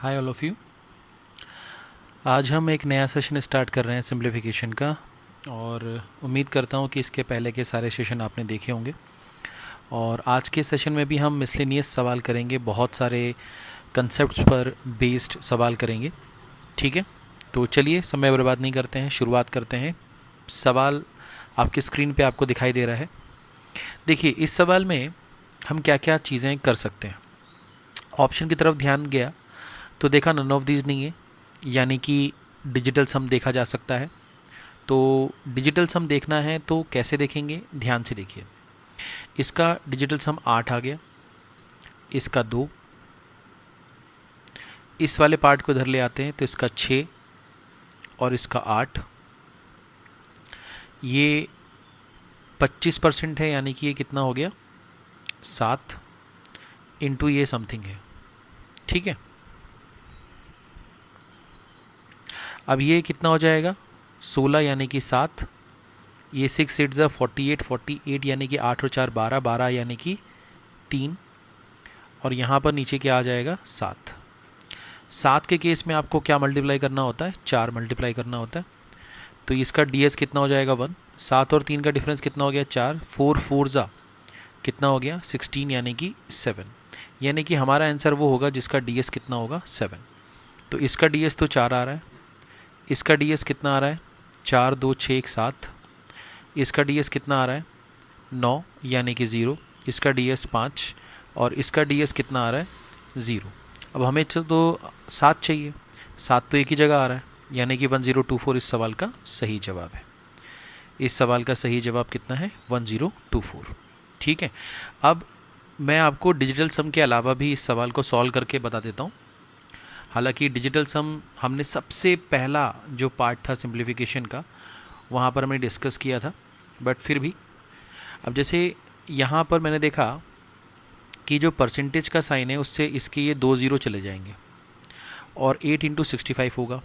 Hi all of you. आज हम एक नया सेशन स्टार्ट कर रहे हैं सिंप्लीफिकेशन का, और उम्मीद करता हूँ कि इसके पहले के सारे सेशन आपने देखे होंगे। और आज के सेशन में भी हम मिसलेनियस सवाल करेंगे, बहुत सारे कंसेप्ट्स पर बेस्ड सवाल करेंगे। ठीक है, तो चलिए समय बर्बाद नहीं करते हैं, शुरुआत करते हैं। सवाल आपके स्क्रीन पे आपको दिखाई दे रहा है। देखिए, इस सवाल में हम क्या क्या चीज़ें कर सकते हैं। ऑप्शन की तरफ ध्यान गया तो देखा नन ऑफ दीज नहीं है, यानी कि डिजिटल सम देखा जा सकता है। तो डिजिटल सम देखना है तो कैसे देखेंगे, ध्यान से देखिए। इसका डिजिटल सम 8 आ गया, इसका 2, इस वाले पार्ट को इधर ले आते हैं तो इसका 6 और इसका 8। ये 25% है, यानी कि ये कितना हो गया 7 इंटू ये समथिंग है। ठीक है, अब ये कितना हो जाएगा 16 यानी कि 7। ये 6 8 ज़ा 48, 48 यानी कि 8 और 4 12, 12 यानी कि 3। और यहाँ पर नीचे क्या आ जाएगा 7। 7 के केस में आपको क्या मल्टीप्लाई करना होता है, 4 मल्टीप्लाई करना होता है। तो इसका ds कितना हो जाएगा 1। 7 और 3 का डिफरेंस कितना हो गया 4, 4 4 ज़ा कितना हो गया 16 यानी कि 7। यानी कि हमारा आंसर वो होगा जिसका ds कितना होगा 7। तो इसका ds तो 4 आ रहा है, इसका ds कितना आ रहा है 4 2 6 1 7। इसका ds कितना आ रहा है 9 यानी कि 0। इसका ds 5 और इसका ds कितना आ रहा है 0। अब हमें तो 7 चाहिए, 7 तो एक ही जगह आ रहा है, यानी कि 1024 इस सवाल का सही जवाब है। इस सवाल का सही जवाब कितना है 1024। ठीक है, अब मैं आपको डिजिटल सम के अलावा भी इस सवाल को सॉल्व करके बता देता हूँ। हालांकि डिजिटल सम हमने सबसे पहला जो पार्ट था सिंप्लीफिकेशन का, वहाँ पर हमने डिस्कस किया था, बट फिर भी अब जैसे यहाँ पर मैंने देखा कि जो परसेंटेज का साइन है उससे इसके ये 2 ज़ीरो चले जाएंगे और 8 इंटू 65 होगा।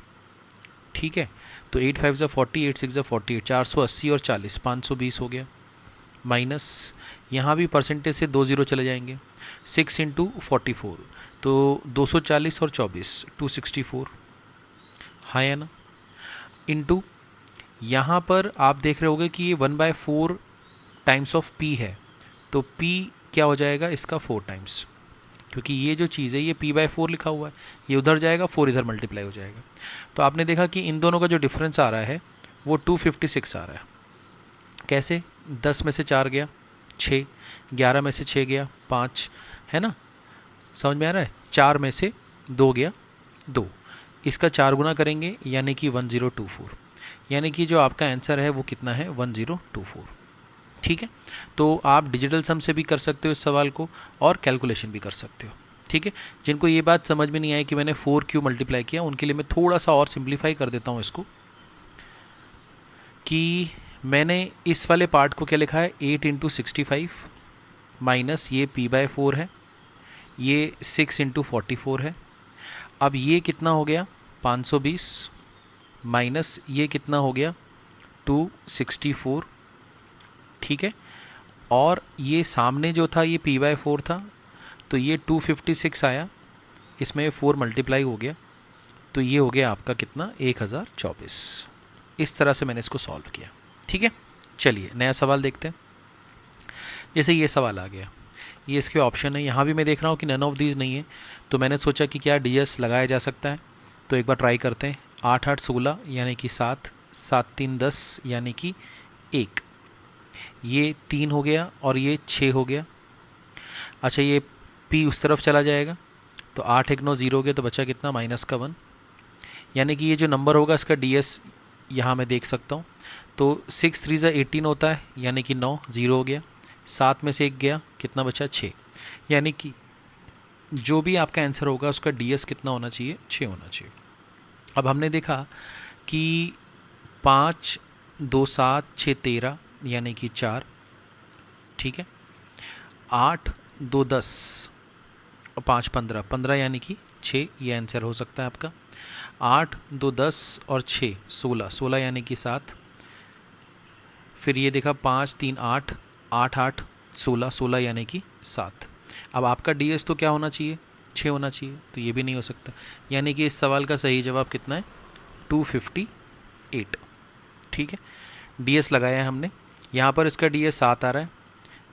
ठीक है, तो 8 5 ज़ा 40, 8 6 ज़ा 48, 480 और 40 520 हो गया। माइनस यहाँ भी परसेंटेज से 2 ज़ीरो चले जाएंगे, 6 इंटू 44 तो 240 और 24 264, हाँ या ना। इंटू यहाँ पर आप देख रहे होगे कि ये 1/4 टाइम्स ऑफ p है, तो p क्या हो जाएगा इसका 4 टाइम्स, क्योंकि ये जो चीज़ है ये p/4 लिखा हुआ है, ये उधर जाएगा 4 इधर मल्टीप्लाई हो जाएगा। तो आपने देखा कि इन दोनों का जो डिफरेंस आ रहा है वो 256 आ रहा है। कैसे, 10 में से 4 गया 6, 11 में से 6 गया 5, है ना, समझ में आ रहा है। 4 में से 2 गया 2, इसका 4 गुना करेंगे यानी कि 1024, यानी कि जो आपका आंसर है वो कितना है 1024। ठीक है, तो आप डिजिटल सम से भी कर सकते हो इस सवाल को और कैलकुलेशन भी कर सकते हो। ठीक है, जिनको ये बात समझ में नहीं आई कि मैंने 4 क्यों मल्टीप्लाई किया, उनके लिए मैं थोड़ा सा और सिंप्लीफाई कर देता हूँ इसको, कि मैंने इस वाले पार्ट को क्या लिखा है 8 इंटू 65 माइनस ये p/4 है, ये 6 इंटू 44 है। अब ये कितना हो गया 520 माइनस ये कितना हो गया 264। ठीक है, और ये सामने जो था ये p/4 था, तो ये 256 आया, इसमें 4 मल्टीप्लाई हो गया, तो ये हो गया आपका कितना 1024। इस तरह से मैंने इसको सॉल्व किया। ठीक है, चलिए नया सवाल देखते हैं। जैसे ये सवाल आ गया, ये इसके ऑप्शन है, यहाँ भी मैं देख रहा हूँ कि नन ऑफ दीज नहीं है, तो मैंने सोचा कि क्या ds लगाया जा सकता है, तो एक बार ट्राई करते हैं। 8 8 16 यानी कि 7, 7 3 10 यानी कि 1, ये 3 हो गया और ये 6 हो गया। अच्छा, ये p उस तरफ चला जाएगा, तो 8 1 9 0 हो गया, तो बचा कितना माइनस का 1, यानी कि ये जो नंबर होगा इसका ds यहाँ मैं देख सकता हूँ। तो 6 3 ज़ा 18 होता है, यानी कि 9 0 हो गया, 7 में से 1 गया, कितना बचा 6, यानी कि जो भी आपका आंसर होगा उसका ds कितना होना चाहिए 6 होना चाहिए। अब हमने देखा कि 5 2 7 6 13 यानी कि 4। ठीक है, 8 2 10 और 5 15 15 यानी कि 6, ये आंसर हो सकता है आपका। 8 2 10 और 6 16 16 यानी कि 7। फिर ये देखा 5 3 8 8 8 16 16 यानी कि 7। अब आपका ds तो क्या होना चाहिए 6 होना चाहिए, तो ये भी नहीं हो सकता। यानी कि इस सवाल का सही जवाब कितना है? 258। ठीक है, ds लगाया है हमने। यहाँ पर इसका ds 7 आ रहा है,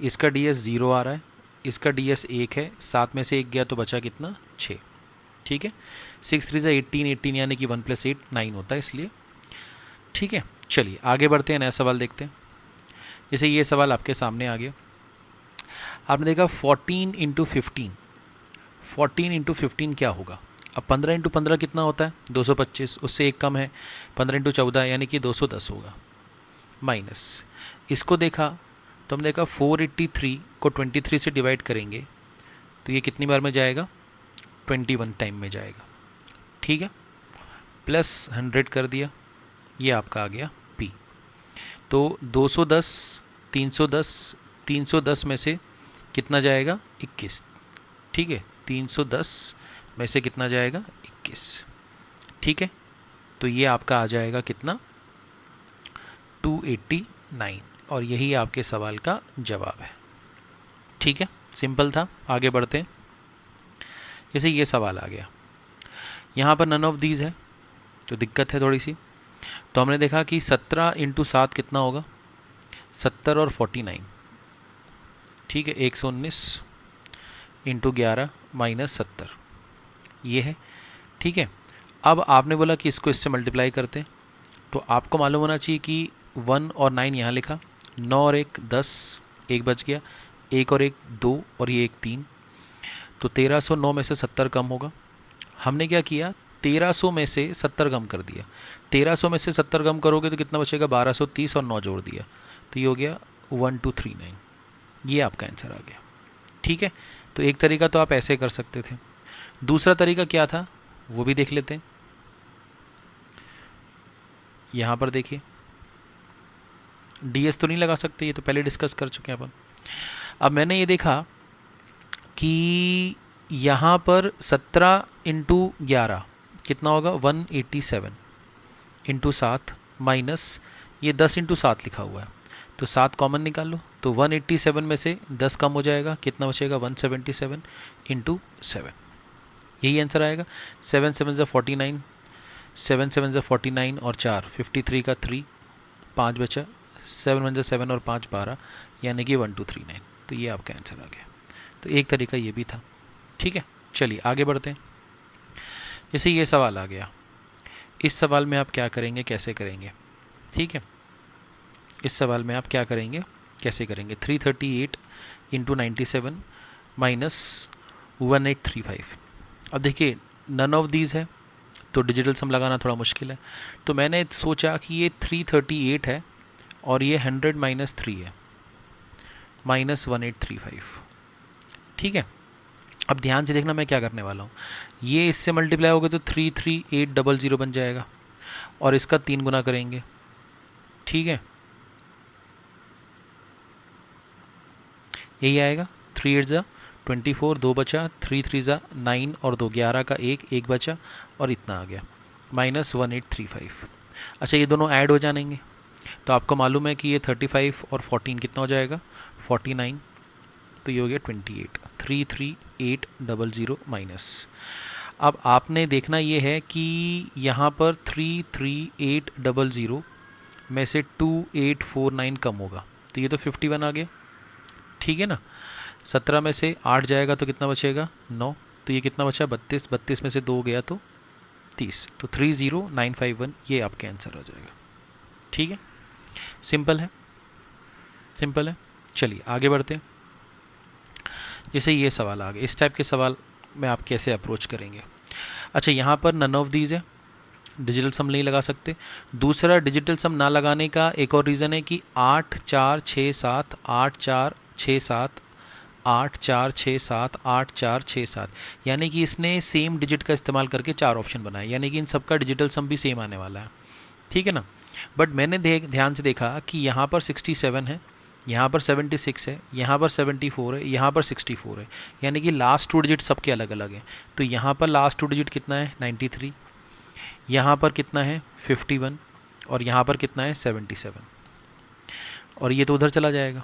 इसका ds 0 आ रहा है, इसका ds 1 है, 7 में से 1 गया तो बचा कितना? 6। ठीक है, 6 3 18, 18 यानी कि 1 + 8 9 होता है इसलिए। ठीक है, चलिए आगे बढ़ते हैं, नया सवाल देखते हैं। जैसे ये सवाल आपके सामने आ गया, आपने देखा 14 × 15, 14 × 15 क्या होगा? अब 15 × 15 कितना होता है? 225, उससे एक कम है 15 × 14 यानी कि 210 होगा। माइनस इसको देखा तो हमने देखा 483 को 23 से डिवाइड करेंगे तो ये कितनी बार में जाएगा? 21 टाइम में जाएगा। ठीक है, प्लस 100 कर दिया, ये आपका आ गया P। तो 210, 310, 310 में से कितना जाएगा? 21। ठीक है, 310 में से कितना जाएगा? 21। ठीक है, तो ये आपका आ जाएगा कितना? 289, और यही आपके सवाल का जवाब है। ठीक है, सिंपल था। आगे बढ़ते हैं। जैसे ये सवाल आ गया, यहाँ पर नन ऑफ दीज है तो दिक्कत है थोड़ी सी। तो हमने देखा कि 17 × 7 कितना होगा? 70 और 49। ठीक है, 119 × 11 - 70 ये है। ठीक है, अब आपने बोला कि इसको इससे मल्टीप्लाई करते हैं, तो आपको मालूम होना चाहिए कि 1 और 9 यहाँ लिखा, 9 और 1 10, 1 बच गया, 1 और 1 2, और ये 1 3। तो 1309 में से 70 कम होगा। हमने क्या किया? 1300 में से 70 कम कर दिया। 1300 में से 70 कम करोगे तो कितना बचेगा? 1230, और 9 जोड़ दिया तो ये हो गया 1239। ये आपका आंसर आ गया। ठीक है, तो एक तरीका तो आप ऐसे कर सकते थे। दूसरा तरीका क्या था वो भी देख लेते हैं। यहाँ पर देखिए, ds तो नहीं लगा सकते, ये तो पहले डिस्कस कर चुके हैं अपन। अब मैंने ये देखा कि यहाँ पर 17 × 11 कितना होगा? 187 × 7 माइनस ये 10 × 7 लिखा हुआ है, तो 7 कॉमन निकाल लो, तो 187 में से 10 कम हो जाएगा, कितना बचेगा? 177 × 7। यही आंसर आएगा। 7 7 49, 7 7 49 और 4 53 का 3, 5 बचा, 7 1 7 और 5 12 यानी कि 1239। तो ये आपका आंसर आ गया। तो एक तरीका ये भी था। ठीक है, चलिए आगे बढ़ते हैं। जैसे ये सवाल आ गया, इस सवाल में आप क्या करेंगे, कैसे करेंगे? ठीक है, इस सवाल में आप क्या करेंगे, कैसे करेंगे? 338 × 97 - 1835। अब देखिए नन ऑफ दीज है तो डिजिटल सम लगाना थोड़ा मुश्किल है, तो मैंने सोचा कि ये 338 है और ये 100 - 3 है, -1835। ठीक है, अब ध्यान से देखना मैं क्या करने वाला हूँ। ये इससे मल्टीप्लाई होगा तो 33800 बन जाएगा, और इसका 3 गुना करेंगे। ठीक है, यही आएगा। 3 8 24, 2 बचा, 3 3 9 और 2 11 का 1 बचा, और इतना आ गया -1835। अच्छा, ये दोनों ऐड हो जाएंगे तो आपको मालूम है कि ये 35 और 14 कितना हो जाएगा? 49। तो ये हो गया 28। 33800 माइनस। अब आपने देखना ये है कि यहाँ पर 33800 में से 2849 कम होगा, तो ये तो 51 आ गया। ठीक है ना, 17 में से 8 जाएगा तो कितना बचेगा? 9। तो ये कितना बचा? 32। 32 में से 2 गया तो 30। तो 30951 ये आपके आंसर आ जाएगा। ठीक है, सिंपल है, सिंपल है। चलिए आगे बढ़ते हैं। जैसे ये सवाल आ गए, इस टाइप के सवाल में आप कैसे अप्रोच करेंगे? अच्छा, यहाँ पर नन ऑफ दीज है, डिजिटल सम नहीं लगा सकते। दूसरा डिजिटल सम ना लगाने का एक और रीज़न है कि 8 4 6 7 8 4 6 7 8 4 6 7 8 4 6 7, यानी कि इसने सेम डिजिट का इस्तेमाल करके 4 ऑप्शन बनाए, यानी कि इन सबका डिजिटल सम भी सेम आने वाला है। ठीक है ना, बट मैंने ध्यान से देखा कि यहाँ पर 67 है, यहाँ पर 76 है, यहाँ पर 74 है, यहाँ पर 64 है, यानी कि लास्ट 2 डिजिट सबके अलग अलग हैं। तो यहाँ पर लास्ट 2 डिजिट कितना है? 93। यहाँ पर कितना है? 51। और यहाँ पर कितना है? 77। और ये तो उधर चला जाएगा,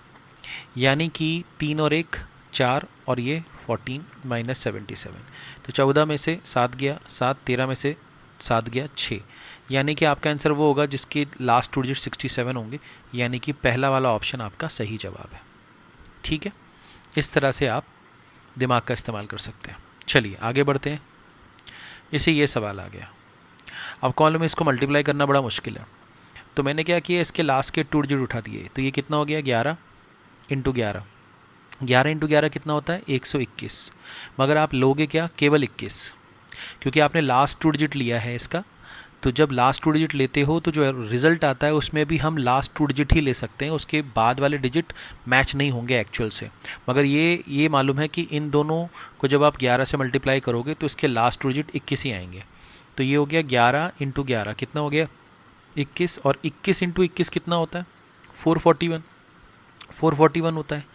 यानी कि 3 और 1 4 और ये 14 माइनस 77, तो 14 में से 7 गया 7, 13 में से 7 गया 6, यानी कि आपका आंसर वो होगा जिसके लास्ट 2 डिजिट 67 होंगे, यानी कि पहला वाला ऑप्शन आपका सही जवाब है। ठीक है, इस तरह से आप दिमाग का इस्तेमाल कर सकते हैं। चलिए आगे बढ़ते हैं। जैसे ये सवाल आ गया, अब कॉलम में इसको मल्टीप्लाई करना बड़ा मुश्किल है, तो मैंने क्या किया, इसके लास्ट के 2 डिजिट उठा दिए, तो ये कितना हो गया 11 इंटू 11, 11 इंटू 11 कितना होता है 121, मगर आप लोगे क्या केवल 21, क्योंकि आपने लास्ट 2 डिजिट लिया है इसका। तो जब लास्ट 2 डिजिट लेते हो तो जो रिजल्ट आता है उसमें भी हम लास्ट 2 डिजिट ही ले सकते हैं, उसके बाद वाले डिजिट मैच नहीं होंगे एक्चुअल से। मगर ये मालूम है कि इन दोनों को जब आप 11 से मल्टीप्लाई करोगे तो इसके लास्ट 2 डिजिट 21 ही आएंगे। तो ये हो गया 11 इंटू 11 कितना हो गया 21, और 21 इंटू 21 कितना होता है 441 होता है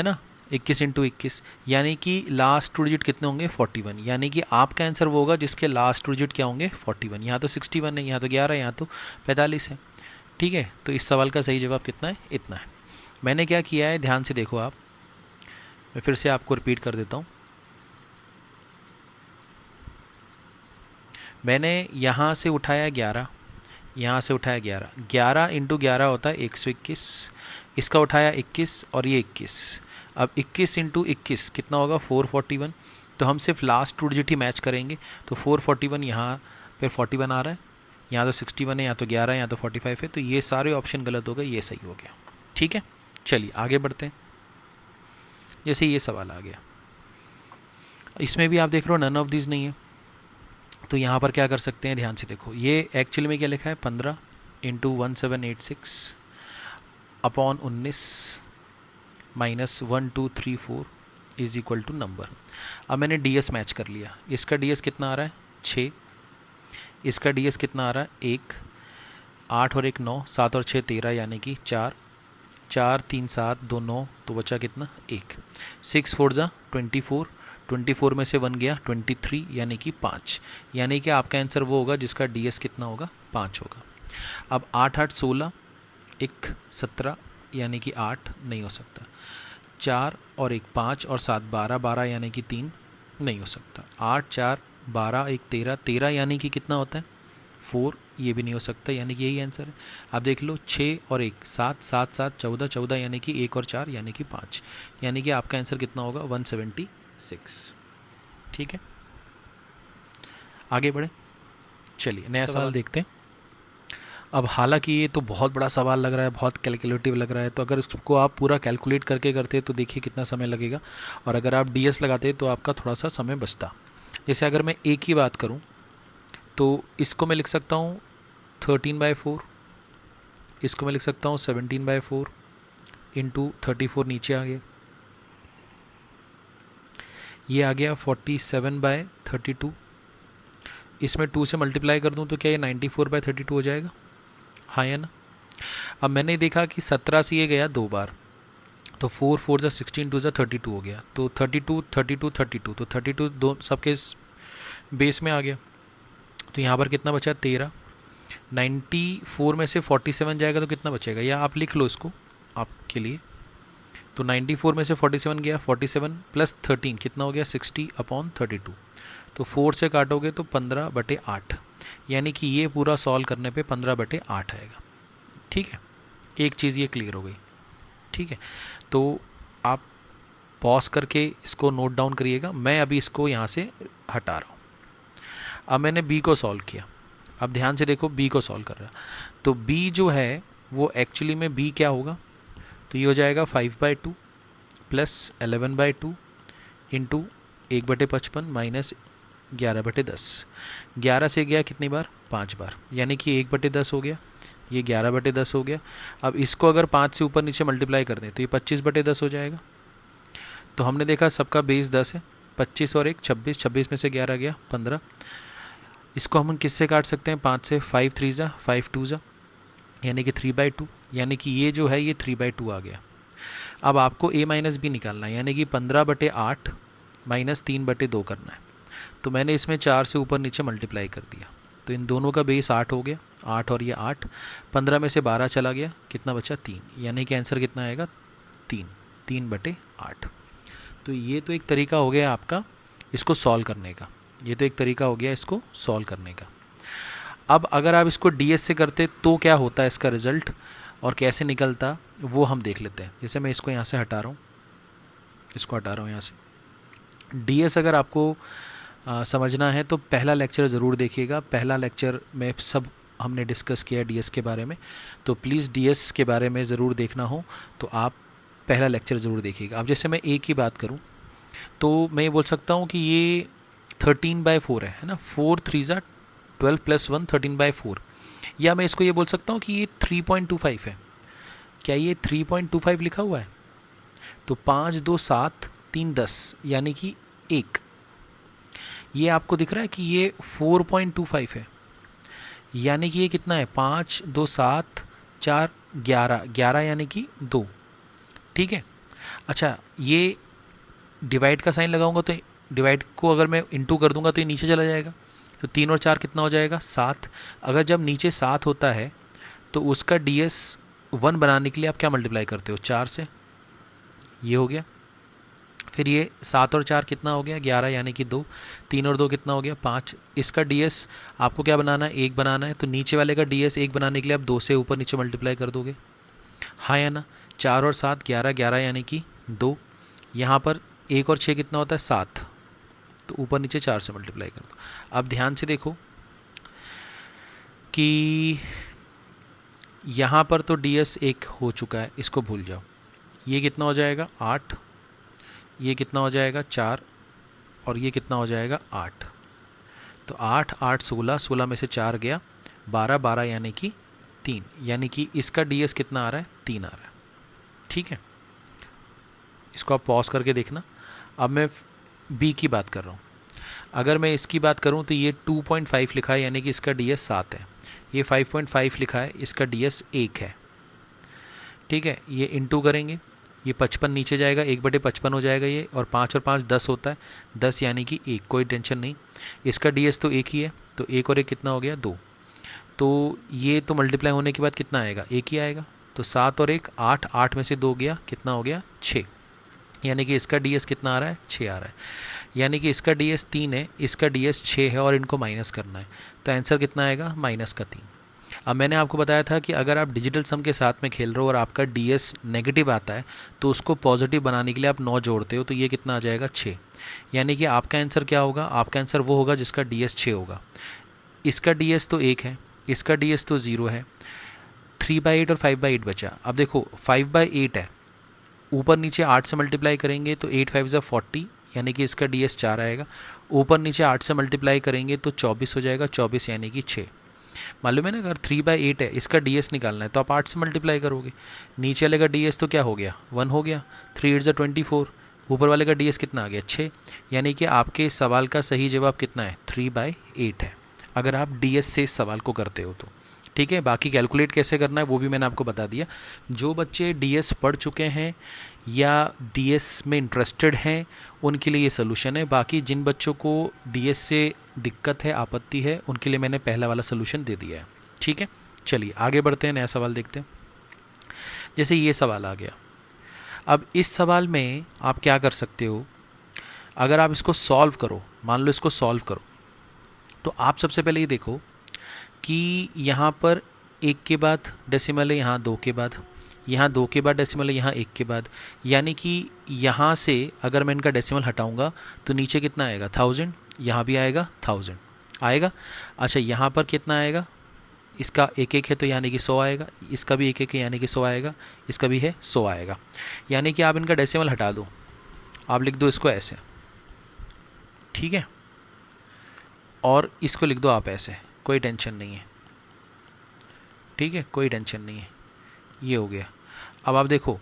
ना, 21 इंटू 21, यानी कि लास्ट 2 डिजिट कितने होंगे 41, यानी कि आपका आंसर वो होगा जिसके लास्ट 2 डिजिट क्या होंगे 41। यहाँ तो 61 है, यहाँ तो 11 है, यहाँ तो 45 है। ठीक है, तो इस सवाल का सही जवाब कितना है, इतना है। मैंने क्या किया है, ध्यान से देखो आप, मैं फिर से आपको रिपीट कर देता हूँ। मैंने यहाँ से उठाया 11, यहाँ से उठाया 11, 11 इंटू 11 होता है 121, इसका उठाया 21 और ये 21। अब 21 इंटू 21 कितना होगा 441, तो हम सिर्फ लास्ट 2 डिजिट ही मैच करेंगे। तो 441 यहाँ पर 41 आ रहा है, यहाँ तो 61 है, यहाँ तो 11 है, यहाँ तो 45 है, तो ये सारे ऑप्शन गलत हो गए, ये सही हो गया। ठीक है, चलिए आगे बढ़ते हैं। जैसे ये सवाल आ गया, इसमें भी आप देख रहे हो नन ऑफ दीज नहीं है, तो यहाँ पर क्या कर सकते हैं, ध्यान से देखो। ये एक्चुअली में क्या लिखा है 15 into 1786 upon 19 minus 1234 is equal to number. अब मैंने ds मैच कर लिया, इसका ds कितना आ रहा है 6, इसका ds कितना आ रहा है 1, 8 और 1 9, 7 और 6 13, यानी कि 4, 4 3 7 2 9, तो बचा कितना 1, 6 4 जा 24, 24 में से 1 गया 23, यानी कि 5, यानी कि आपका आंसर वो होगा जिसका ds कितना होगा 5 होगा। अब 8 8 16, 1 17, यानी कि 8 नहीं हो सकता, 4 और 1 5 और 7 12, 12 यानी कि 3 नहीं हो सकता, 8 4 12 1 13, 13 यानी कि कितना होता है 4, ये भी नहीं हो सकता, यानी कि यही आंसर है। आप देख लो 6 और 1 7, 7 7 14, 14 यानी कि 1 और 4 यानी कि 5, यानी कि आपका आंसर कितना होगा 176। ठीक है, आगे बढ़े। चलिए नया सवाल देखते हैं। अब हालांकि ये तो बहुत बड़ा सवाल लग रहा है, बहुत कैलकुलेटिव लग रहा है, तो अगर इसको आप पूरा कैलकुलेट करके करते तो देखिए कितना समय लगेगा, और अगर आप ds लगाते तो आपका थोड़ा सा समय बचता। जैसे अगर मैं a की बात करूं तो इसको मैं लिख सकता हूं 13/4, इसको मैं लिख सकता हूं 17/4 इंटू 34, नीचे आ गया, ये आ गया 47/32, इसमें 2 से मल्टीप्लाई कर दूं तो क्या ये 94/32 हो जाएगा, हाँ या ना। अब मैंने देखा कि 17 से ये गया 2 बार, तो 4 4 जा 16, 2 जा 32 हो गया, तो 32 32 32, तो 32 दो सबके बेस में आ गया, तो यहाँ पर कितना बचा 13, 94 में से 47 जाएगा तो कितना बचेगा, या आप लिख लो इसको आपके लिए, तो 94 में से 47 गया, 47 प्लस 13 कितना हो गया 60/32, तो 4 से काटोगे तो 15/8, यानी कि ये पूरा सॉल्व करने पे 15/8 आएगा। ठीक है, एक चीज़ ये क्लियर हो गई। ठीक है, तो आप पॉज करके इसको नोट डाउन करिएगा, मैं अभी इसको यहाँ से हटा रहा हूँ। अब मैंने b को सॉल्व किया, अब ध्यान से देखो b को सॉल्व कर रहा, तो b जो है वो एक्चुअली में b क्या होगा, तो ये हो जाएगा 5/2 प्लस 11/2 इंटू 1/55 माइनस 11/10, 11 से गया कितनी बार 5 बार, यानी कि 1/10 हो गया, ये 11/10 हो गया। अब इसको अगर 5 से ऊपर नीचे मल्टीप्लाई कर दें तो ये 25/10 हो जाएगा। तो हमने देखा सबका बेस 10 है, 25 और 1 26, 26 में से 11 गया 15, इसको हम किससे काट सकते हैं 5 से, 5 3 जा 5 2 जा, यानी कि 3/2, यानी कि ये जो है ये 3/2 आ गया। अब आपको a माइनस बी निकालना है, यानी कि 15/8 माइनस 3/2 करना है, तो मैंने इसमें 4 से ऊपर नीचे मल्टीप्लाई कर दिया, तो इन दोनों का बेस 8 हो गया, 8 और ये 8, 15 में से 12 चला गया, कितना बचा 3, यानी कि आंसर कितना आएगा 3, 3/8। तो ये तो एक तरीका हो गया आपका इसको सॉल्व करने का, ये तो एक तरीका हो गया इसको सॉल्व करने का। अब अगर आप इसको ds से करते तो क्या होता है इसका रिज़ल्ट और कैसे निकलता वो हम देख लेते हैं। जैसे मैं इसको यहाँ से हटा रहा हूँ, इसको हटा रहा हूँ यहाँ से। ds अगर आपको समझना है तो पहला लेक्चर ज़रूर देखिएगा। पहला लेक्चर में सब हमने डिस्कस किया ds के बारे में, तो प्लीज़ ds के बारे में ज़रूर देखना हो तो आप पहला लेक्चर ज़रूर देखिएगा। अब जैसे मैं a की बात करूं तो मैं ये बोल सकता हूं कि ये 13/4 है ना, 4 3 12 + 1 13/4, या मैं इसको ये बोल सकता हूं कि ये 3.25 है। क्या ये 3.25 लिखा हुआ है? तो 5 2 7 3 10 यानी कि 1, ये आपको दिख रहा है कि ये 4.25 है, यानी कि ये कितना है 5 2 7 4 11 11 यानी कि 2। ठीक है, अच्छा ये डिवाइड का साइन लगाऊंगा तो डिवाइड को अगर मैं इंटू कर दूंगा तो ये नीचे चला जाएगा, तो 3 और 4 कितना हो जाएगा 7। अगर जब नीचे 7 होता है तो उसका ds 1 बनाने के लिए आप क्या मल्टीप्लाई करते हो 4 से, ये हो गया। फिर ये 7 और 4 कितना हो गया 11 यानी कि 2, 3 और 2 कितना हो गया 5। इसका ds आपको क्या बनाना है 1 बनाना है, तो नीचे वाले का ds 1 बनाने के लिए आप 2 से ऊपर नीचे मल्टीप्लाई कर दोगे, हाँ या ना। 4 और 7 11 11 यानी कि 2, यहाँ पर 1 और 6 कितना होता है 7, तो ऊपर नीचे 4 से मल्टीप्लाई कर दो। अब ध्यान से देखो कि यहाँ पर तो ds 1 हो चुका है, इसको भूल जाओ। ये कितना हो जाएगा 8, ये कितना हो जाएगा 4, और ये कितना हो जाएगा 8। तो 8 8 16, 16 में से 4 गया 12, 12 यानी कि 3, यानी कि इसका ds कितना आ रहा है 3 आ रहा है। ठीक है, इसको आप पॉज करके देखना। अब मैं b की बात कर रहा हूँ। अगर मैं इसकी बात करूँ तो ये 2.5 लिखा है यानी कि इसका ds 7 है। ये 5.5 लिखा है, इसका ds 1 है। ठीक है, ये इंटू करेंगे, ये 55 नीचे जाएगा, 1/55 हो जाएगा ये, और 5 और 5 10 होता है, 10 यानी कि 1, कोई टेंशन नहीं। इसका ds तो 1 ही है, तो 1 और 1 कितना हो गया 2। तो ये तो मल्टीप्लाई होने के बाद कितना आएगा 1 ही आएगा, तो 7 और 1 8, 8 में से 2 गया कितना हो गया 6, यानी कि इसका ds कितना आ रहा है 6 आ रहा है। यानी कि इसका ds 3 है, इसका ds 6 है, और इनको माइनस करना है, तो आंसर कितना आएगा -3। अब मैंने आपको बताया था कि अगर आप डिजिटल सम के साथ में खेल रहे हो और आपका ds नेगेटिव आता है तो उसको पॉजिटिव बनाने के लिए आप 9 जोड़ते हो, तो ये कितना आ जाएगा 6। यानी कि आपका आंसर क्या होगा, आपका आंसर वो होगा जिसका ds 6 होगा। इसका ds तो 1 है, इसका ds तो 0 है, 3/8 और 5/8 बचा। अब देखो 5/8 है, ऊपर नीचे 8 से मल्टीप्लाई करेंगे तो 8 5 = 40, यानी कि इसका ds 4 आएगा। ऊपर नीचे 8 से मल्टीप्लाई करेंगे तो 24 हो जाएगा, 24 यानी कि 6। मालूम है ना, अगर 3/8 है, इसका ds निकालना है तो आप 8 से मल्टीप्लाई करोगे। नीचे वाले का ds तो क्या हो गया 1 हो गया, 3 8 = 24, ऊपर वाले का ds कितना आ गया 6, यानी कि आपके सवाल का सही जवाब कितना है 3/8 है, अगर आप ds से इस सवाल को करते हो तो। ठीक है, बाकी कैलकुलेट कैसे करना है वो भी मैंने आपको बता दिया। जो बच्चे ds पढ़ चुके हैं या ds में इंटरेस्टेड हैं उनके लिए ये सोल्यूशन है। बाकी जिन बच्चों को ds से दिक्कत है, आपत्ति है, उनके लिए मैंने पहला वाला सोल्यूशन दे दिया है। ठीक है, चलिए आगे बढ़ते हैं, नया सवाल देखते हैं। जैसे ये सवाल आ गया, अब इस सवाल में आप क्या कर सकते हो, अगर आप इसको सॉल्व करो, मान लो इसको सॉल्व करो, तो आप सबसे पहले ये देखो कि यहाँ पर 1 के बाद डेसिमल है, यहाँ 2 के बाद, यहाँ 2 के बाद डेसिमल है, यहाँ 1 के बाद, यानी कि यहाँ से अगर मैं इनका डेसिमल हटाऊंगा तो नीचे कितना आएगा 1000, यहाँ भी आएगा 1000 आएगा। अच्छा, यहाँ पर कितना आएगा, इसका 1 1 है तो यानी कि 100 आएगा, इसका भी 1 1 है यानी कि 100 आएगा, इसका भी है 100 आएगा। यानी कि आप इनका डेसिमल हटा दो, आप लिख दो इसको ऐसे, ठीक है, और इसको लिख दो आप ऐसे, कोई टेंशन नहीं है। ठीक है, कोई टेंशन नहीं है, ये हो गया। अब आप देखो,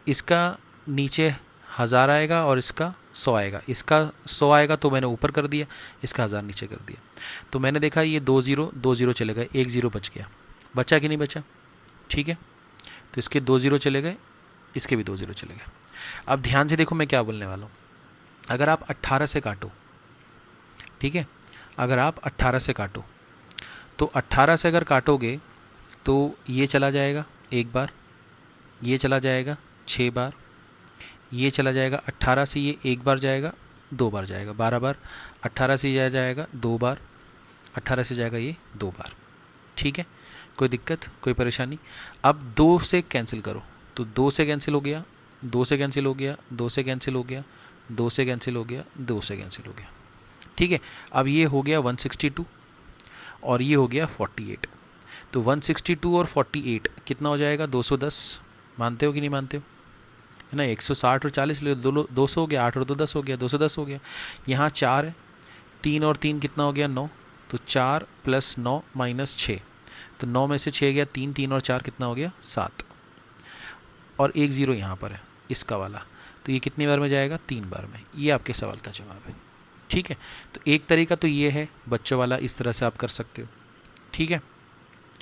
इसका नीचे 1000 आएगा और इसका 100 आएगा, इसका 100 आएगा तो मैंने ऊपर कर दिया, इसका 1000 नीचे कर दिया, तो मैंने देखा ये 2 0 चले गए, 1 0 बच गया, बचा कि नहीं बचा। ठीक है, तो इसके 2 0 चले गए, इसके भी 2 0 चले गए। अब ध्यान से देखो मैं क्या बोलने वाला हूँ। अगर आप 18 से काटो, ठीक है, अगर आप 18 से काटो तो 18 से अगर काटोगे तो ये चला जाएगा 1 बार, ये चला जाएगा 6 बार, ये चला जाएगा 18 से, ये एक बार जाएगा, 2 बार जाएगा, 12 बार। 18 से यह जाएगा 2 बार, 18 से जाएगा ये 2 बार। ठीक है, कोई दिक्कत, कोई परेशानी? अब 2 से कैंसिल करो, तो 2 से कैंसिल हो गया, 2 से कैंसिल हो गया, 2 से कैंसिल हो गया, 2 से कैंसिल हो गया, 2 से कैंसिल हो गया। ठीक है, अब ये हो गया 162 और ये हो गया 48। तो 162 और 48 कितना हो जाएगा? 210। मानते हो कि नहीं मानते हो? है ना, 160 और 40 ले, 200 हो गया, 8 और 2 10 हो गया, 210 हो गया। यहाँ 4 है, 3 और 3 कितना हो गया? 9। तो 4 + 9 - 6, तो 9 में से 6 गया, 3, 3 और 4 कितना हो गया? 7। और 1 0 यहाँ पर है इसका वाला, तो ये कितनी बार में जाएगा? 3 बार में। ये आपके सवाल का जवाब है। ठीक है, तो एक तरीका तो ये है बच्चों वाला, इस तरह से आप कर सकते हो। ठीक है,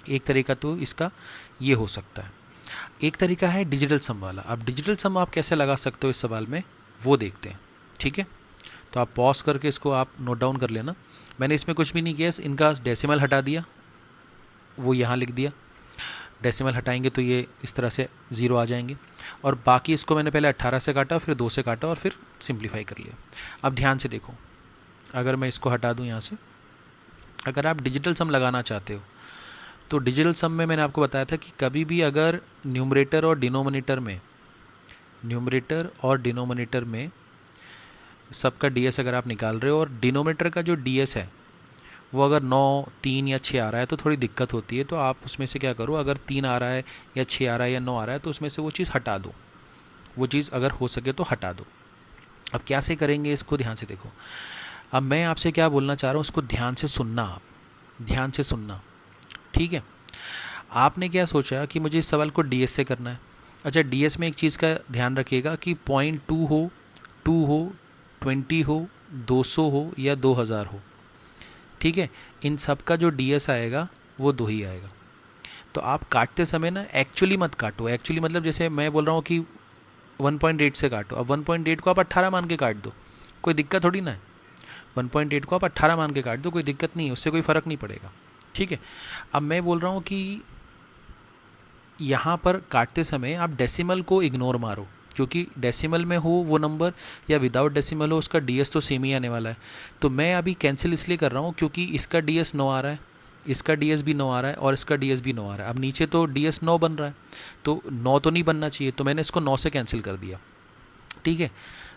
एक तरीका तो इसका ये हो सकता है। एक तरीका है डिजिटल सम वाला। अब डिजिटल सम आप कैसे लगा सकते हो इस सवाल में, वो देखते हैं। ठीक है, तो आप पॉज करके इसको आप नोट डाउन कर लेना। मैंने इसमें कुछ भी नहीं किया, इनका डेसिमल हटा दिया, वो यहाँ लिख दिया। डेसिमल हटाएंगे तो ये इस तरह से 0 आ जाएंगे। और बाकी इसको मैंने पहले 18 से काटा, फिर 2 से काटा और फिर सिंप्लीफाई कर लिया। अब ध्यान से देखो, अगर मैं इसको हटा दूँ यहाँ से, अगर आप डिजिटल सम लगाना चाहते हो तो डिजिटल सम में मैंने आपको बताया था कि कभी भी अगर न्यूमरेटर और डिनोमिनेटर में सबका डीएस अगर आप निकाल रहे हो और डिनोमिनेटर का जो डीएस है वो अगर 9, 3 या 6 आ रहा है तो थोड़ी दिक्कत होती है। तो आप उसमें से क्या करो, अगर 3 आ रहा है या 6 आ रहा है या 9 आ रहा है तो उसमें से वो चीज़ हटा दो, वो चीज़ अगर हो सके तो हटा दो। अब कैसे करेंगे इसको, ध्यान से देखो। अब मैं आपसे क्या बोलना चाह रहा हूँ, उसको ध्यान से सुनना, आप ध्यान से सुनना। ठीक है, आपने क्या सोचा कि मुझे इस सवाल को डीएस से करना है। अच्छा, डीएस में एक चीज़ का ध्यान रखिएगा कि 0.2 हो, 2 हो, 20 हो, 200 हो या 2000 हो। ठीक है, इन सब का जो डीएस आएगा वो 2 ही आएगा। तो आप काटते समय ना एक्चुअली मत काटो। एक्चुअली मतलब जैसे मैं बोल रहा हूँ कि 1.8 से काटो, अब 1.8 को आप 18 मान के काट दो, कोई दिक्कत थोड़ी ना है। 1.8 को आप 18 मान के काट दो, कोई दिक्कत नहीं है, उससे कोई फ़र्क नहीं पड़ेगा। ठीक है, अब मैं बोल रहा हूँ कि यहाँ पर काटते समय आप डेसिमल को इग्नोर मारो, क्योंकि डेसिमल में हो वो नंबर या विदाउट डेसिमल हो, उसका डीएस तो सेम ही आने वाला है। तो मैं अभी कैंसिल इसलिए कर रहा हूँ क्योंकि इसका डीएस 9 आ रहा है, इसका डीएस भी 9 आ रहा है और इसका डीएस भी 9 आ रहा है। अब नीचे तो डीएस 9 बन रहा है, तो 9 तो नहीं बनना चाहिए, तो मैंने इसको 9 से कैंसिल कर दिया। ठीक है,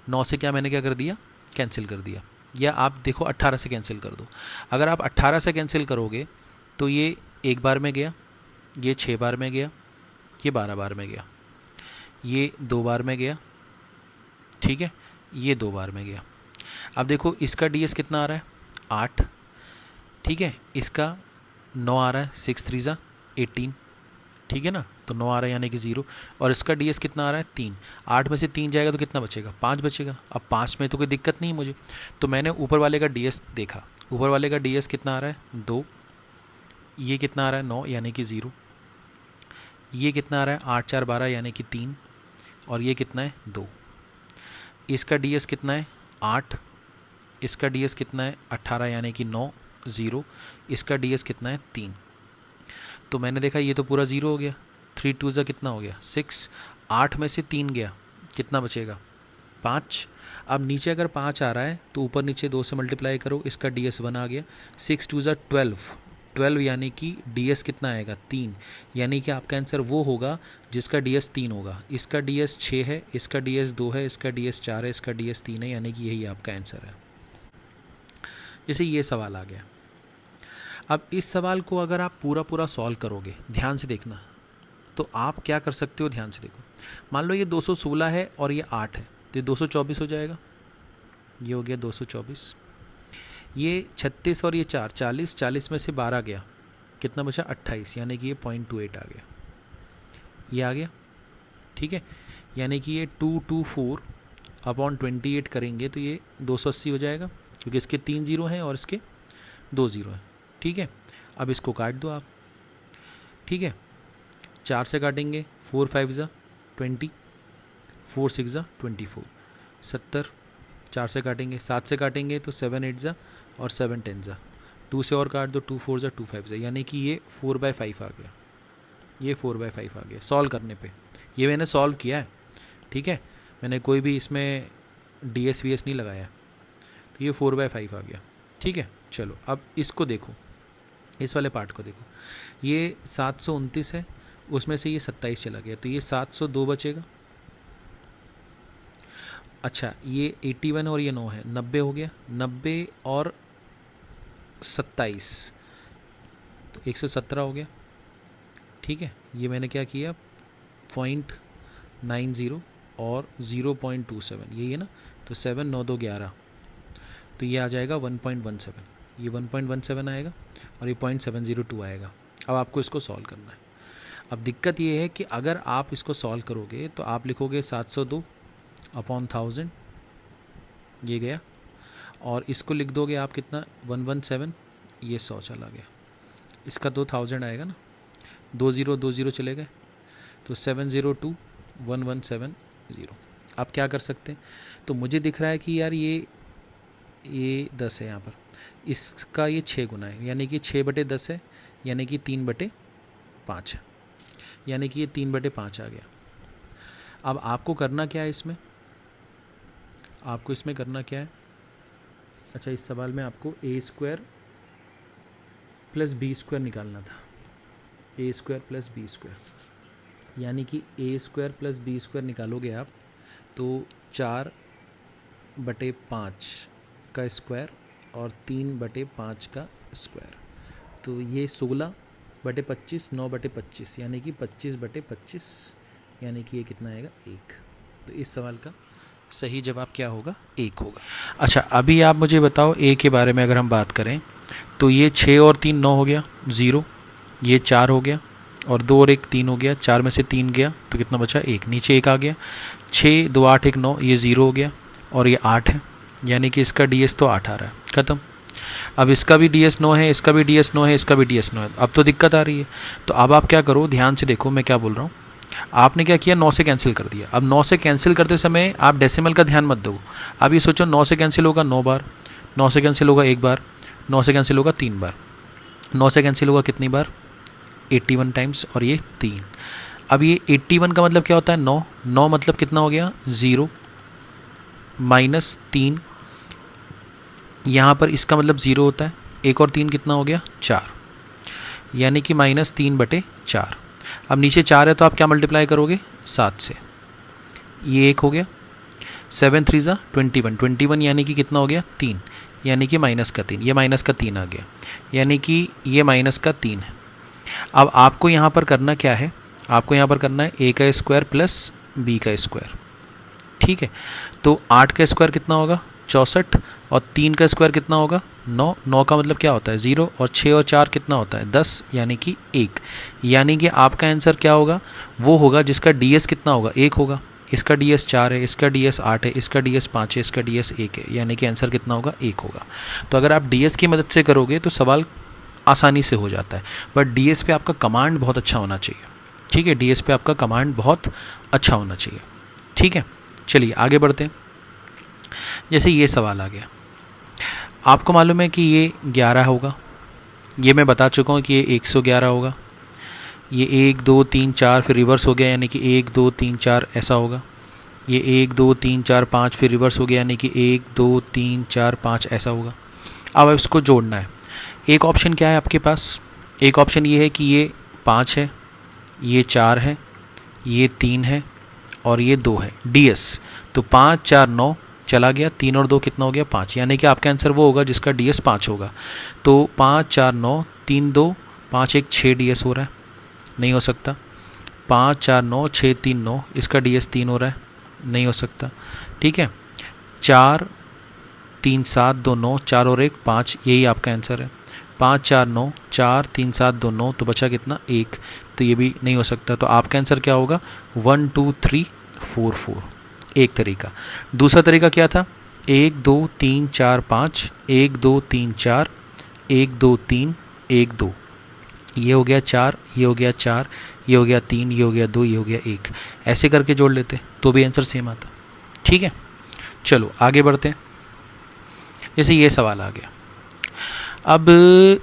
9 से मैंने क्या कर दिया, कैंसिल कर दिया। या आप देखो 18 से कैंसिल कर दो। अगर आप 18 से कैंसिल करोगे तो ये 1 बार में गया, ये 6 बार में गया, ये 12 बार में गया, ये 2 बार में गया। ठीक है, ये 2 बार में गया। अब देखो इसका डीएस कितना आ रहा है, 8। ठीक है, इसका 9 आ रहा है, 6 3 ज़ा 18। ठीक है ना, तो 9 आ रहा है यानी कि 0। और इसका डीएस कितना आ रहा है, 3। 8 में से 3 जाएगा तो कितना बचेगा, 5 बचेगा। अब 5 में तो कोई दिक्कत नहीं मुझे, तो मैंने ऊपर वाले का डीएस देखा। ऊपर वाले का डीएस कितना आ रहा है, 2। ये कितना आ रहा है, 9 यानी कि 0। ये कितना आ रहा है, 8 4 12 यानी कि 3। और ये कितना है, 2। इसका डीएस कितना है, 8। इसका डीएस कितना है, 18 यानी कि 9 0। इसका डीएस कितना है, 3। तो मैंने देखा ये तो पूरा 0 हो गया। 3 2 ज़ा कितना हो गया, 6। 8 में से 3 गया, कितना बचेगा, 5। अब नीचे अगर 5 आ रहा है तो ऊपर नीचे 2 से मल्टीप्लाई करो, इसका डीएस 1 आ गया। 6 2 ज़ा 12, 12 यानी कि डीएस कितना आएगा, 3। यानी कि आपका आंसर वो होगा जिसका डीएस 3 होगा। इसका डीएस 6 है, इसका डीएस 2 है, इसका डीएस 4 है, इसका डीएस 3 है, यानी कि यही आपका आंसर है। जैसे ये सवाल आ गया। अब इस सवाल को अगर आप पूरा पूरा सॉल्व करोगे, ध्यान से देखना, तो आप क्या कर सकते हो, ध्यान से देखो। मान लो ये 216 है और ये 8 है, तो ये 224 हो जाएगा। ये हो गया 224। ये 36 और ये 4, 40, 40 में से 12 गया, कितना बचा, 28, यानी कि ये 0.28 आ गया। ये आ गया। ठीक है, यानी कि ये 224/28 करेंगे तो ये 280 हो जाएगा, क्योंकि इसके 3 0 हैं और इसके 2 0 हैं। ठीक है, अब इसको काट दो आप। ठीक है, 4 से काटेंगे, 4 5 ज़ा 20, 4 6 ज़ा 24, 70। 4 से काटेंगे, 7 से काटेंगे तो 7 8 ज़ा और 7 10 ज़ा। 2 से और काट दो, 2 4 ज़ा 2 5 ज़ा, यानी कि ये 4/5 आ गया। ये 4/5 आ गया सॉल्व करने पे। ये मैंने सॉल्व किया है। ठीक है, मैंने कोई भी इसमें DS VS नहीं लगाया, तो ये 4/5 आ गया। ठीक है, चलो अब इसको देखो, इस वाले पार्ट को देखो। ये 729 है, उसमें से ये 27 चला गया, तो ये 702 बचेगा। अच्छा, ये 81 और ये 9 है, 90 हो गया। 90 और 27 तो 117 हो गया। ठीक है, ये मैंने क्या किया, 0.90 और 0.27, यही है ना, तो 7 9 2 11, तो ये आ जाएगा 1.17, ये 1.17 आएगा और ये 0.702 आएगा। अब आपको इसको सॉल्व करना है। अब दिक्कत ये है कि अगर आप इसको सॉल्व करोगे तो आप लिखोगे 702 अपॉन 1000, ये गया, और इसको लिख दोगे आप कितना, 117, ये 100 चला गया, इसका 2000 आएगा ना, 20 चले गए, तो 7021170। आप क्या कर सकते हैं, तो मुझे दिख रहा है कि यार ये 10 है यहाँ पर, इसका ये 6 गुना है, यानी कि 6/10 है, यानी कि 3/5 है, यानी कि ये 3/5 आ गया। अब आपको करना क्या है इसमें, आपको इसमें करना क्या है, अच्छा इस सवाल में आपको a² + b² निकालना था, a² + b², यानी कि a² + b² निकालोगे आप तो 4/5 का स्क्वायर और 3/5 का स्क्वायर, तो ये 16/25, 9/25, यानी कि 25/25, यानी कि ये कितना आएगा, 1। तो इस सवाल का सही जवाब क्या होगा, 1 होगा। अच्छा, अभी आप मुझे बताओ a के बारे में अगर हम बात करें तो ये 6 और 3 9 हो गया, 0, ये 4 हो गया, और 2 और 1 3 हो गया, 4 में से 3 गया तो कितना बचा, 1, नीचे 1 आ गया। 6 2 8 1 9, ये 0 हो गया, और ये 8 है, यानी कि इसका DS तो 8 आ रहा है, ख़त्म। अब इसका भी DS 9 है, इसका भी DS 9 है, इसका भी DS 9 है, अब तो दिक्कत आ रही है। तो अब आप क्या करो, ध्यान से देखो मैं क्या बोल रहा हूँ। आपने क्या किया, 9 से कैंसिल कर दिया। अब 9 से कैंसिल करते समय आप डेसिमल का ध्यान मत दो। अब ये सोचो 9 से कैंसिल होगा 9 बार, 9 से कैंसिल होगा 1 बार, 9 से कैंसिल होगा 3 बार, 9 से कैंसिल होगा कितनी बार, 81 टाइम्स, और ये 3। अब ये 81 का मतलब क्या होता है, 9, 9 मतलब कितना हो गया, 0 -3, यहाँ पर इसका मतलब 0 होता है, 1 और 3 कितना हो गया, 4, यानी कि -3/4। अब नीचे 4 है तो आप क्या मल्टीप्लाई करोगे, 7 से, ये 1 हो गया, 7 3 ज़ा 21, 21 यानी कि कितना हो गया, 3, यानी कि -3, ये -3 आ गया, यानी कि ये -3 है। अब आपको यहाँ पर करना क्या है, आपको यहाँ पर करना है a का स्क्वायर प्लस b का स्क्वायर। ठीक है, तो 8 का स्क्वायर कितना होगा, 64, और 3 का स्क्वायर कितना होगा, 9, 9 का मतलब क्या होता है, 0, और 6 और 4 कितना होता है, 10, यानी कि 1, यानी कि आपका आंसर क्या होगा, वो होगा जिसका DS कितना होगा, 1 होगा। इसका DS 4 है, इसका DS 8 है, इसका DS 5 है, इसका DS 1 है, यानी कि आंसर कितना होगा, 1 होगा। तो अगर आप DS की मदद से करोगे तो सवाल आसानी से हो जाता है, बट DS पे आपका कमांड बहुत अच्छा होना चाहिए। ठीक है, DS पे आपका कमांड बहुत अच्छा होना चाहिए। ठीक है, चलिए आगे बढ़ते हैं। जैसे ये सवाल आ गया, आपको मालूम है कि ये 11 होगा, ये मैं बता चुका हूँ कि ये 111 होगा, ये 1 2 3 4 फिर रिवर्स हो गया, यानी कि 1 2 3 4 ऐसा होगा, ये 1 2 3 4 5 फिर रिवर्स हो गया, यानी कि 1 2 3 4 5 ऐसा होगा। अब इसको जोड़ना है। एक ऑप्शन क्या है आपके पास, एक ऑप्शन ये है कि ये 5 है, ये 4 है, ये 3 है, और ये 2 है, DS। तो 5 4 9 चला गया, 3 और 2 कितना हो गया, 5, यानी कि आपका आंसर वो होगा जिसका DS 5 होगा। तो 5 4 9 3 2 5 1 6 DS हो रहा है, नहीं हो सकता। 5 4 9 6 3 9, इसका DS 3 हो रहा है, नहीं हो सकता। ठीक है, 4 3 7 2 9, 4 और 1 5, यही आपका आंसर है। 5 4 9 4 3 7 2 9, तो बचा कितना, 1, तो ये भी नहीं हो सकता। तो आपका आंसर क्या होगा, 1 2 3 4 4, एक तरीका। दूसरा तरीका क्या था, 1 2 3 4 5, 1 2 3 4, 1 2 3 1 2, ये हो गया 4, ये हो गया 4, ये हो गया 3, ये हो गया 2, ये हो गया 1, ऐसे करके जोड़ लेते तो भी आंसर सेम आता। ठीक है, चलो आगे बढ़ते हैं। जैसे ये सवाल आ गया, अब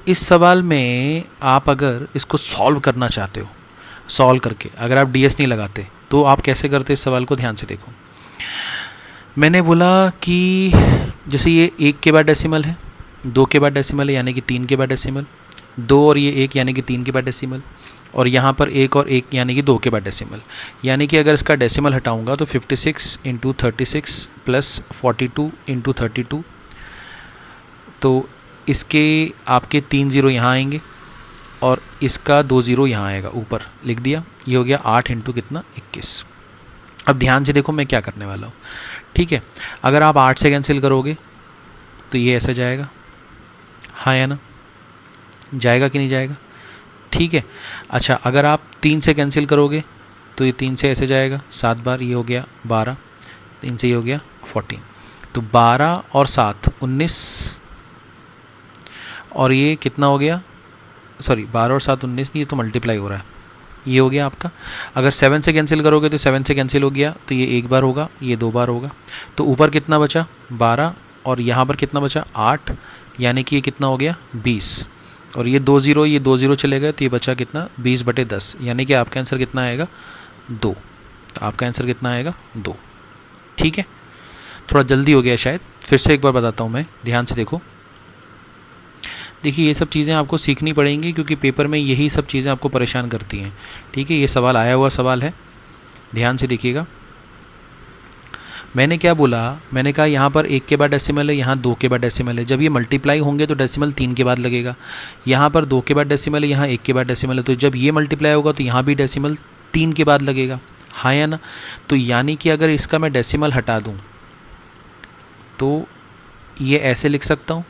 इस सवाल में आप अगर इसको सॉल्व करना चाहते हो, सॉल्व करके अगर आप DS नहीं लगाते तो आप कैसे करते, इस सवाल को ध्यान से देखो। मैंने बोला कि जैसे ये 1 के बाद डेसिमल है, 2 के बाद डेसिमल है यानी कि 3 के बाद डेसिमल, 2 और ये 1 यानी कि 3 के बाद डेसिमल, और यहाँ पर 1 और 1 यानी कि 2 के बाद डेसिमल। यानी कि अगर इसका डेसिमल हटाऊंगा तो 56 इंटू 36 प्लस 42 इंटू 32, तो इसके आपके 3 ज़ीरो यहाँ आएंगे और इसका 2 ज़ीरो यहाँ आएगा, ऊपर लिख दिया। ये हो गया 8 इंटू कितना 21। अब ध्यान से देखो मैं क्या करने वाला हूँ, ठीक है। अगर आप 8 से कैंसिल करोगे तो ये ऐसे जाएगा, हाँ या ना, जाएगा कि नहीं जाएगा, ठीक है। अच्छा, अगर आप 3 से कैंसिल करोगे तो ये 3 से ऐसे जाएगा 7 बार, ये हो गया 12, 3 से ये हो गया 14, तो 12 और 7 19, और ये कितना हो गया, सॉरी 12 और 7 19 नहीं, ये तो मल्टीप्लाई हो रहा है, ये हो गया आपका। अगर 7 से कैंसिल करोगे तो 7 से कैंसिल हो गया, तो ये 1 बार होगा, ये 2 बार होगा, तो ऊपर कितना बचा 12, और यहाँ पर कितना बचा 8, यानी कि ये कितना हो गया 20, और ये 2 ज़ीरो, ये 2 ज़ीरो चले गए, तो ये बचा कितना 20/10, यानी कि आपका आंसर कितना आएगा 2। तो आपका आंसर कितना आएगा 2, ठीक है। थोड़ा जल्दी हो गया शायद, फिर से एक बार बताता हूँ मैं, ध्यान से देखो। देखिए ये सब चीज़ें आपको सीखनी पड़ेंगी क्योंकि पेपर में यही सब चीज़ें आपको परेशान करती हैं, ठीक है। ये सवाल आया हुआ सवाल है, ध्यान से देखिएगा। मैंने क्या बोला, मैंने कहा यहाँ पर 1 के बाद डेसिमल है, यहाँ 2 के बाद डेसिमल है। जब ये मल्टीप्लाई होंगे तो डेसिमल 3 के बाद लगेगा। यहाँ पर 2 के बाद डेसिमल है, यहाँ 1 के बाद डेसिमल है, तो जब ये मल्टीप्लाई होगा तो यहाँ भी डेसिमल 3 के बाद लगेगा, हाँ या ना। तो यानी कि अगर इसका मैं डेसिमल हटा दूँ तो ये ऐसे लिख सकता हूँ।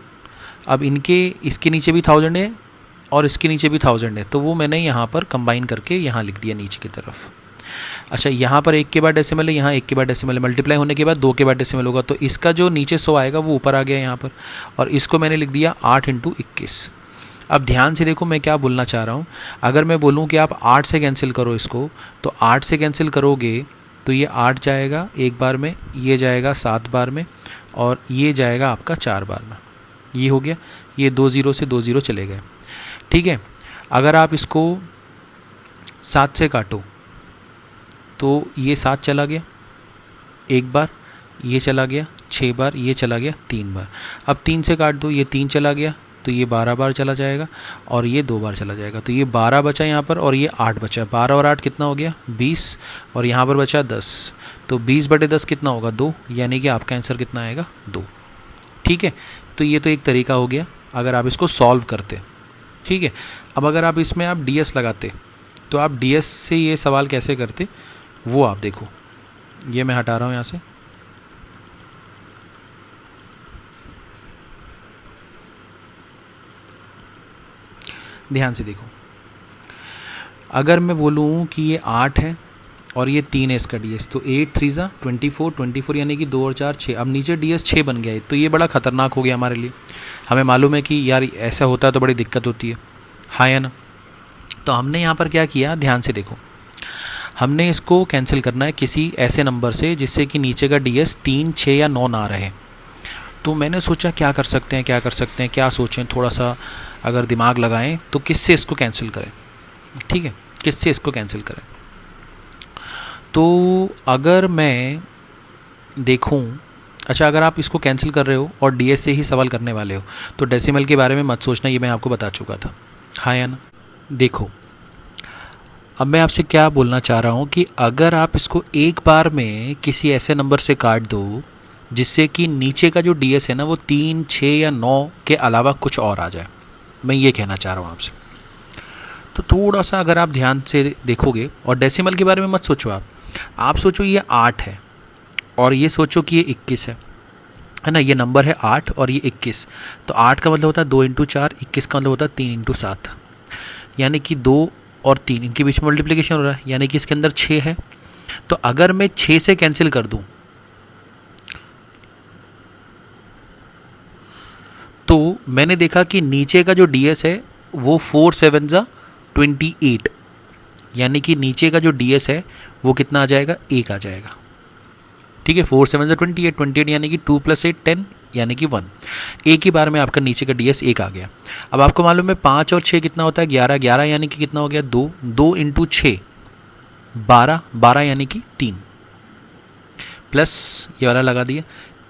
अब इसके नीचे भी 1000 है और इसके नीचे भी 1000 है, तो वो मैंने यहाँ पर कंबाइन करके यहाँ लिख दिया नीचे की तरफ। अच्छा, यहाँ पर 1 के बाद डेसिमल है, यहाँ 1 के बाद डेसिमल है, मल्टीप्लाई होने के बाद 2 के बाद डेसिमल होगा, तो इसका जो नीचे 100 आएगा वो ऊपर आ गया यहाँ पर, और इसको मैंने लिख दिया 8 इंटू 21। अब ध्यान से देखो मैं क्या बोलना चाह रहा हूँ। अगर मैं बोलूँ कि आप 8 से कैंसिल करो इसको, तो 8 से कैंसिल करोगे तो ये 8 जाएगा 1 बार में, ये जाएगा 7 बार में, और ये जाएगा आपका 4 बार में, ये हो गया। ये 2 ज़ीरो से 2 ज़ीरो चले गए, ठीक है। अगर आप इसको 7 से काटो तो ये 7 चला गया 1 बार, ये चला गया 6 बार, ये चला गया 3 बार। अब 3 से काट दो, ये 3 चला गया तो ये 12 बार चला जाएगा, और ये 2 बार चला जाएगा, तो ये 12 बचा यहाँ पर, और ये 8 बचा। 12 और 8 कितना हो गया 20, और यहाँ पर बचा 10, तो 20/10 कितना होगा 2, यानी कि आपका आंसर कितना आएगा 2, ठीक है। तो ये तो एक तरीका हो गया अगर आप इसको सॉल्व करते, ठीक है। अब अगर आप इसमें आप ds लगाते तो आप ds से ये सवाल कैसे करते वो आप देखो। ये मैं हटा रहा हूँ यहाँ से, ध्यान से देखो। अगर मैं बोलूँ कि ये 8 है और ये 3 है इसका ds, तो 8 3 ज़ा 24, 24 यानी कि 2 और 4 6। अब नीचे ds 6 बन गया है, तो ये बड़ा ख़तरनाक हो गया हमारे लिए। हमें मालूम है कि यार ऐसा होता है तो बड़ी दिक्कत होती है, हाँ या ना। तो हमने यहाँ पर क्या किया, ध्यान से देखो। हमने इसको कैंसिल करना है किसी ऐसे नंबर से जिससे कि नीचे का ds 3 6 या 9 ना रहे। तो मैंने सोचा क्या कर सकते हैं, क्या सोचें, थोड़ा सा अगर दिमाग लगाएं तो किससे इसको कैंसिल करें, ठीक है, किससे इसको कैंसिल करें। तो अगर मैं देखूं, अच्छा अगर आप इसको कैंसिल कर रहे हो और ds से ही सवाल करने वाले हो तो डेसिमल के बारे में मत सोचना, ये मैं आपको बता चुका था, हाँ या ना। देखो अब मैं आपसे क्या बोलना चाह रहा हूँ कि अगर आप इसको एक बार में किसी ऐसे नंबर से काट दो जिससे कि नीचे का जो ds है ना वो 3 6 या 9 के अलावा कुछ और आ जाए, मैं ये कहना चाह रहा हूँ आपसे। तो थोड़ा सा अगर आप ध्यान से देखोगे, और डेसिमल के बारे में मत सोचो, आप सोचो ये 8 है और ये सोचो कि ये 21 है ना। ये नंबर है 8 और ये 21, तो 8 का मतलब होता है 2 इंटू 4, 21 का मतलब होता है 3 इंटू 7, यानी कि 2 और 3 इनके बीच में मल्टीप्लिकेशन हो रहा है, यानी कि इसके अंदर 6 है। तो अगर मैं 6 से कैंसिल कर दूं तो मैंने देखा कि नीचे का जो ds है वो 4 7 ज़ा 28, यानी कि नीचे का जो ds है वो कितना आ जाएगा, 1 आ जाएगा, ठीक है। 4 7 ज़ा 28, 28 यानी कि 2 + 8 10 यानी कि 1, एक ही बार में आपका नीचे का ds 1 आ गया। अब आपको मालूम है 5 और 6 कितना होता है 11, 11 यानी कि कितना हो गया 2, 2 इंटू 6 12, 12 यानी कि 3, प्लस ये वाला लगा दिया,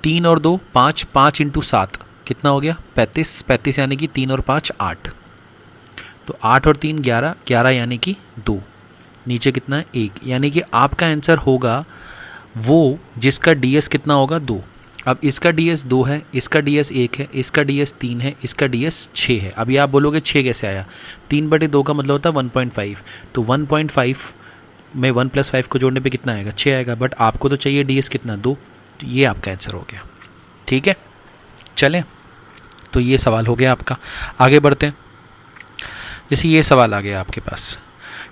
3 और 2 5, 5 इंटू 7 कितना हो गया 35, 35 यानी कि 3 और 5 8, तो 8 और 3 11, 11 यानी कि 2, नीचे कितना है 1, यानी कि आपका आंसर होगा वो जिसका ds कितना होगा 2। अब इसका ds 2 है, इसका ds 1 है, इसका ds 3 है, इसका ds 6 है। अभी आप बोलोगे 6 कैसे आया, 3/2 का मतलब होता है 1.5, तो 1.5 में 1 + 5 को जोड़ने पे कितना आएगा 6 आएगा, बट आपको तो चाहिए ds कितना 2, तो ये आपका आंसर हो गया। ठीक है, चलें, तो ये सवाल हो गया आपका। आगे बढ़ते हैं। जैसे ये सवाल आ गया आपके पास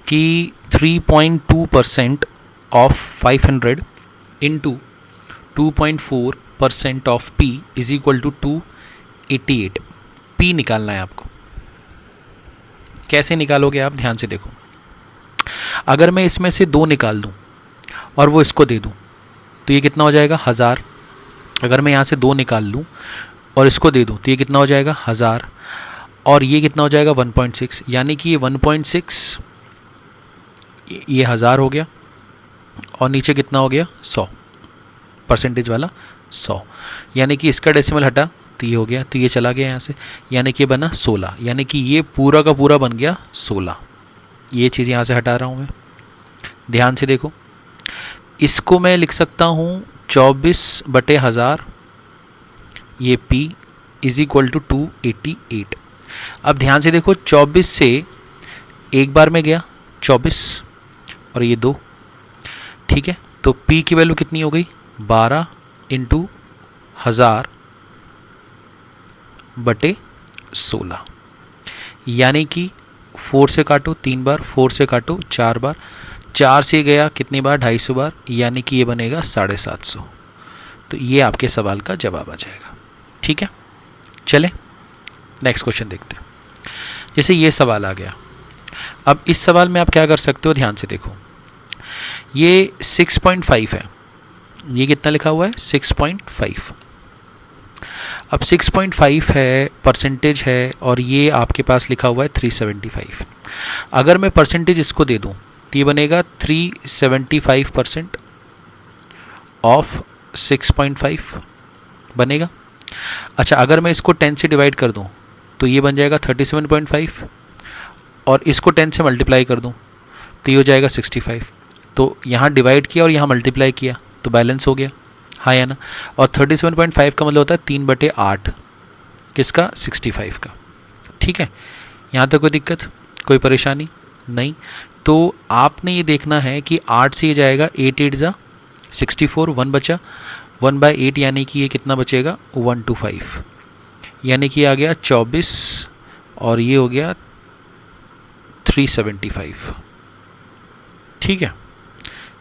कि 3.2% of 500 into 2.4% of P is equal to 288। P निकालना है आपको। कैसे निकालोगे आप, ध्यान से देखो। अगर मैं इसमें से 2 निकाल दूं और वो इसको दे दूं तो ये कितना हो जाएगा 1000। अगर मैं यहाँ से 2 निकाल लूँ और इसको दे दूँ तो ये कितना हो जाएगा 1000, और ये कितना हो जाएगा 1.6, यानी कि ये 1.6 ये 1000 हो गया, और नीचे कितना हो गया 100, परसेंटेज वाला 100, यानी कि इसका डेसिमल हटा तो ये हो गया, तो ये चला गया यहाँ से, यानी कि ये बना 16, यानी कि ये पूरा का पूरा बन गया 16। ये चीज़ यहाँ से हटा रहा हूँ मैं, ध्यान से देखो। इसको मैं लिख सकता हूँ 24/1000, ये P इज इक्वल टू 288। अब ध्यान से देखो, 24 से एक बार में गया 24 और ये 2, ठीक है, तो P की वैल्यू कितनी हो गई 12 इंटू 1000/16, यानी कि 4 से काटो 3 बार, 4 से काटो 4 बार, 4 से गया कितनी बार 250 बार, यानी कि ये बनेगा 750। तो ये आपके सवाल का जवाब आ जाएगा। ठीक है, चलें नेक्स्ट क्वेश्चन देखते हैं। जैसे ये सवाल आ गया, अब इस सवाल में आप क्या कर सकते हो, ध्यान से देखो। ये 6.5 है, ये कितना लिखा हुआ है 6.5। अब 6.5 है, परसेंटेज है, और ये आपके पास लिखा हुआ है 375। अगर मैं परसेंटेज इसको दे दूं तो ये बनेगा 375% ऑफ 6.5 बनेगा। अच्छा, अगर मैं इसको 10 से डिवाइड कर दूं तो ये बन जाएगा 37.5, और इसको 10 से मल्टीप्लाई कर दूं तो ये हो जाएगा 65। तो यहाँ डिवाइड किया और यहाँ मल्टीप्लाई किया तो बैलेंस हो गया, हाँ या ना। और 37.5 का मतलब होता है 3/8 किसका 65 का। ठीक है, यहाँ तक कोई दिक्कत, कोई परेशानी नहीं। तो आपने ये देखना है कि 8 से ये जाएगा, 8 8 जा 64, 1 बचा, 1/8 यानी कि ये कितना बचेगा 125, यानी कि आ गया 24, और ये हो गया 375। ठीक है,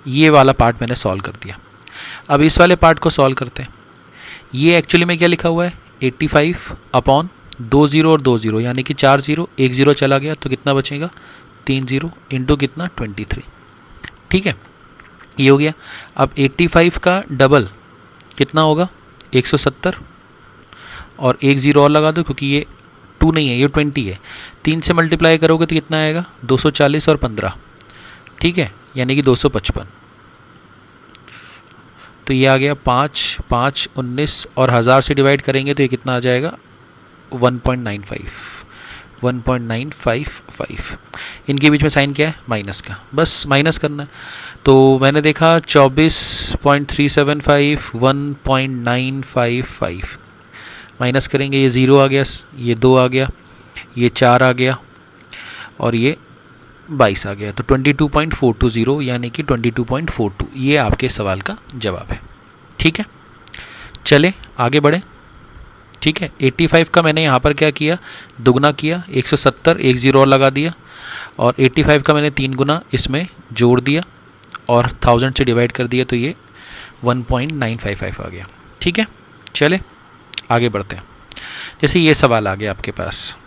ये वाला पार्ट मैंने सॉल्व कर दिया। अब इस वाले पार्ट को सॉल्व करते हैं। ये एक्चुअली में क्या लिखा हुआ है 85/2 0 और 2 0, यानी कि 4 0, 1 0 चला गया तो कितना बचेगा 3 0 इंटू कितना 23। ठीक है, ये हो गया। अब 85 का डबल कितना होगा 170, और 1 0 और लगा दो क्योंकि ये 2 नहीं है, ये 20 है। 3 से मल्टीप्लाई करोगे तो कितना आएगा 240 और 15, ठीक है, यानी कि 255। तो ये आ गया 5 5 19, और 1000 से डिवाइड करेंगे तो ये कितना आ जाएगा 1.955। इनके बीच में साइन क्या है माइनस का, बस माइनस करना है। तो मैंने देखा 24.375 1.955 माइनस करेंगे, ये 0 आ गया, ये 2 आ गया, ये 4 आ गया, और ये 22 आ गया, तो 22.420 यानी कि 22.42, ये आपके सवाल का जवाब है। ठीक है, चले आगे बढ़े। ठीक है, 85 का मैंने यहाँ पर क्या किया दुगना किया, 170, 1 0 और लगा दिया, और 85 का मैंने 3 गुना इसमें जोड़ दिया और 1000 से डिवाइड कर दिया, तो ये 1.955 आ गया। ठीक है, चले आगे बढ़ते हैं। जैसे ये सवाल आ गया आपके पास,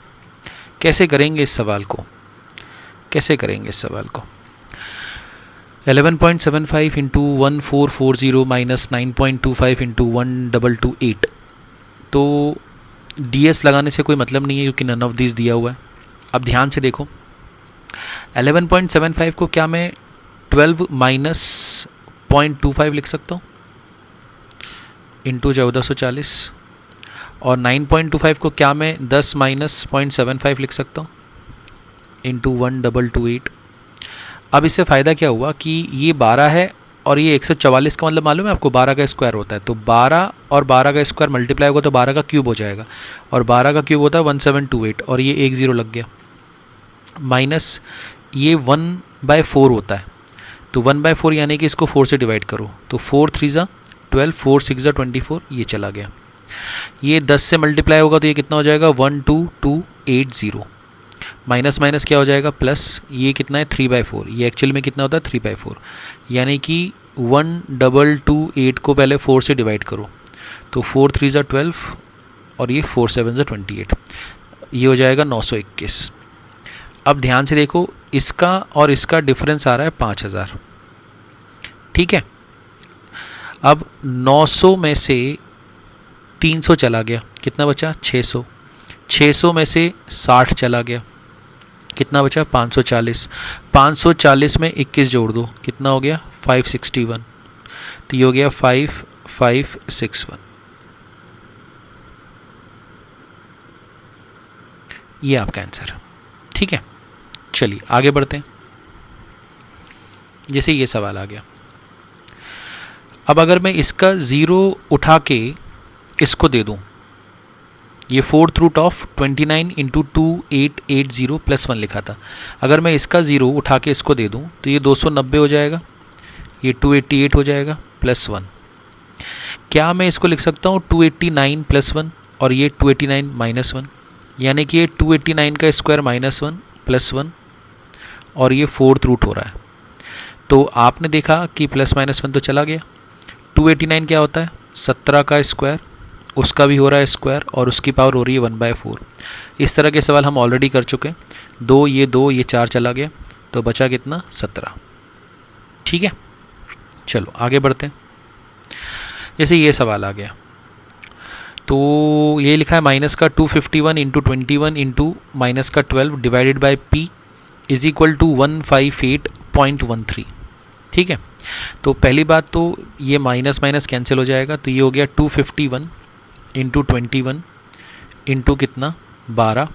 कैसे करेंगे इस सवाल को, कैसे करेंगे इस सवाल को। 11.75 इंटू 1440 माइनस 9.25 इंटू 1228। तो ds लगाने से कोई मतलब नहीं है क्योंकि नन ऑफ दिस दिया हुआ है। अब ध्यान से देखो, 11.75 को क्या मैं 12 माइनस 0.25 लिख सकता हूँ, इंटू 1440, और 9.25 को क्या मैं 10 माइनस 0.75 लिख सकता हूँ, इंटू 1228। अब इससे फ़ायदा क्या हुआ कि ये 12 है और ये 144 का मतलब मालूम है आपको, 12 का स्क्वायर होता है, तो 12 और 12 का स्क्वायर मल्टीप्लाई होगा तो 12 का क्यूब हो जाएगा, और 12 का क्यूब होता है 1728, और ये एक ज़ीरो लग गया, माइनस ये 1/4 होता है, तो 1/4 यानी कि इसको 4 से डिवाइड करो, तो 4 3 ज़ा 12, 4 6 ज़ा 24, ये चला गया। ये 10 से मल्टीप्लाई होगा तो ये कितना हो जाएगा 12280, माइनस माइनस क्या हो जाएगा प्लस, ये कितना है 3/4, ये एक्चुअल में कितना होता है 3/4, यानी कि 1228 को पहले 4 से डिवाइड करो, तो 4 3 ज़ा 12 और ये 4 7 ज़ा 28, ये हो जाएगा 921। अब ध्यान से देखो, इसका और इसका डिफरेंस आ रहा है 5000, ठीक है। अब 900 में से 300 चला गया, कितना बचा 600, 600 में से 60 चला गया, कितना बचा 540, 540 में 21 जोड़ दो, कितना हो गया 561, तो ये हो गया 5561। ये आपका आंसर है, ठीक है। चलिए आगे बढ़ते हैं। जैसे ये सवाल आ गया, अब अगर मैं इसका ज़ीरो उठा के इसको दे दूं, ये 4th root of 29 into 2880 plus 1 लिखा था, अगर मैं इसका ज़ीरो उठा के इसको दे दूं तो ये 290 हो जाएगा, ये 288 हो जाएगा प्लस 1। क्या मैं इसको लिख सकता हूँ 289 प्लस 1 और ये 289 माइनस 1, यानी कि ये 289 का स्क्वायर माइनस 1 प्लस 1, और ये 4th रूट हो रहा है। तो आपने देखा कि प्लस माइनस 1 तो चला गया, 289 क्या होता है 17 का स्क्वायर, उसका भी हो रहा है स्क्वायर और उसकी पावर हो रही है 1/4। इस तरह के सवाल हम ऑलरेडी कर चुके हैं, 2 ये 4 चला गया, तो बचा कितना 17, ठीक है। चलो आगे बढ़ते हैं। जैसे ये सवाल आ गया, तो ये लिखा है माइनस का 251 इंटू 21 इंटू माइनस का 12 divided by P is equal to 158.13, ठीक है। तो पहली बात तो ये माइनस माइनस कैंसिल हो जाएगा, तो ये हो गया 251 इंटू 21 इंटू कितना 12,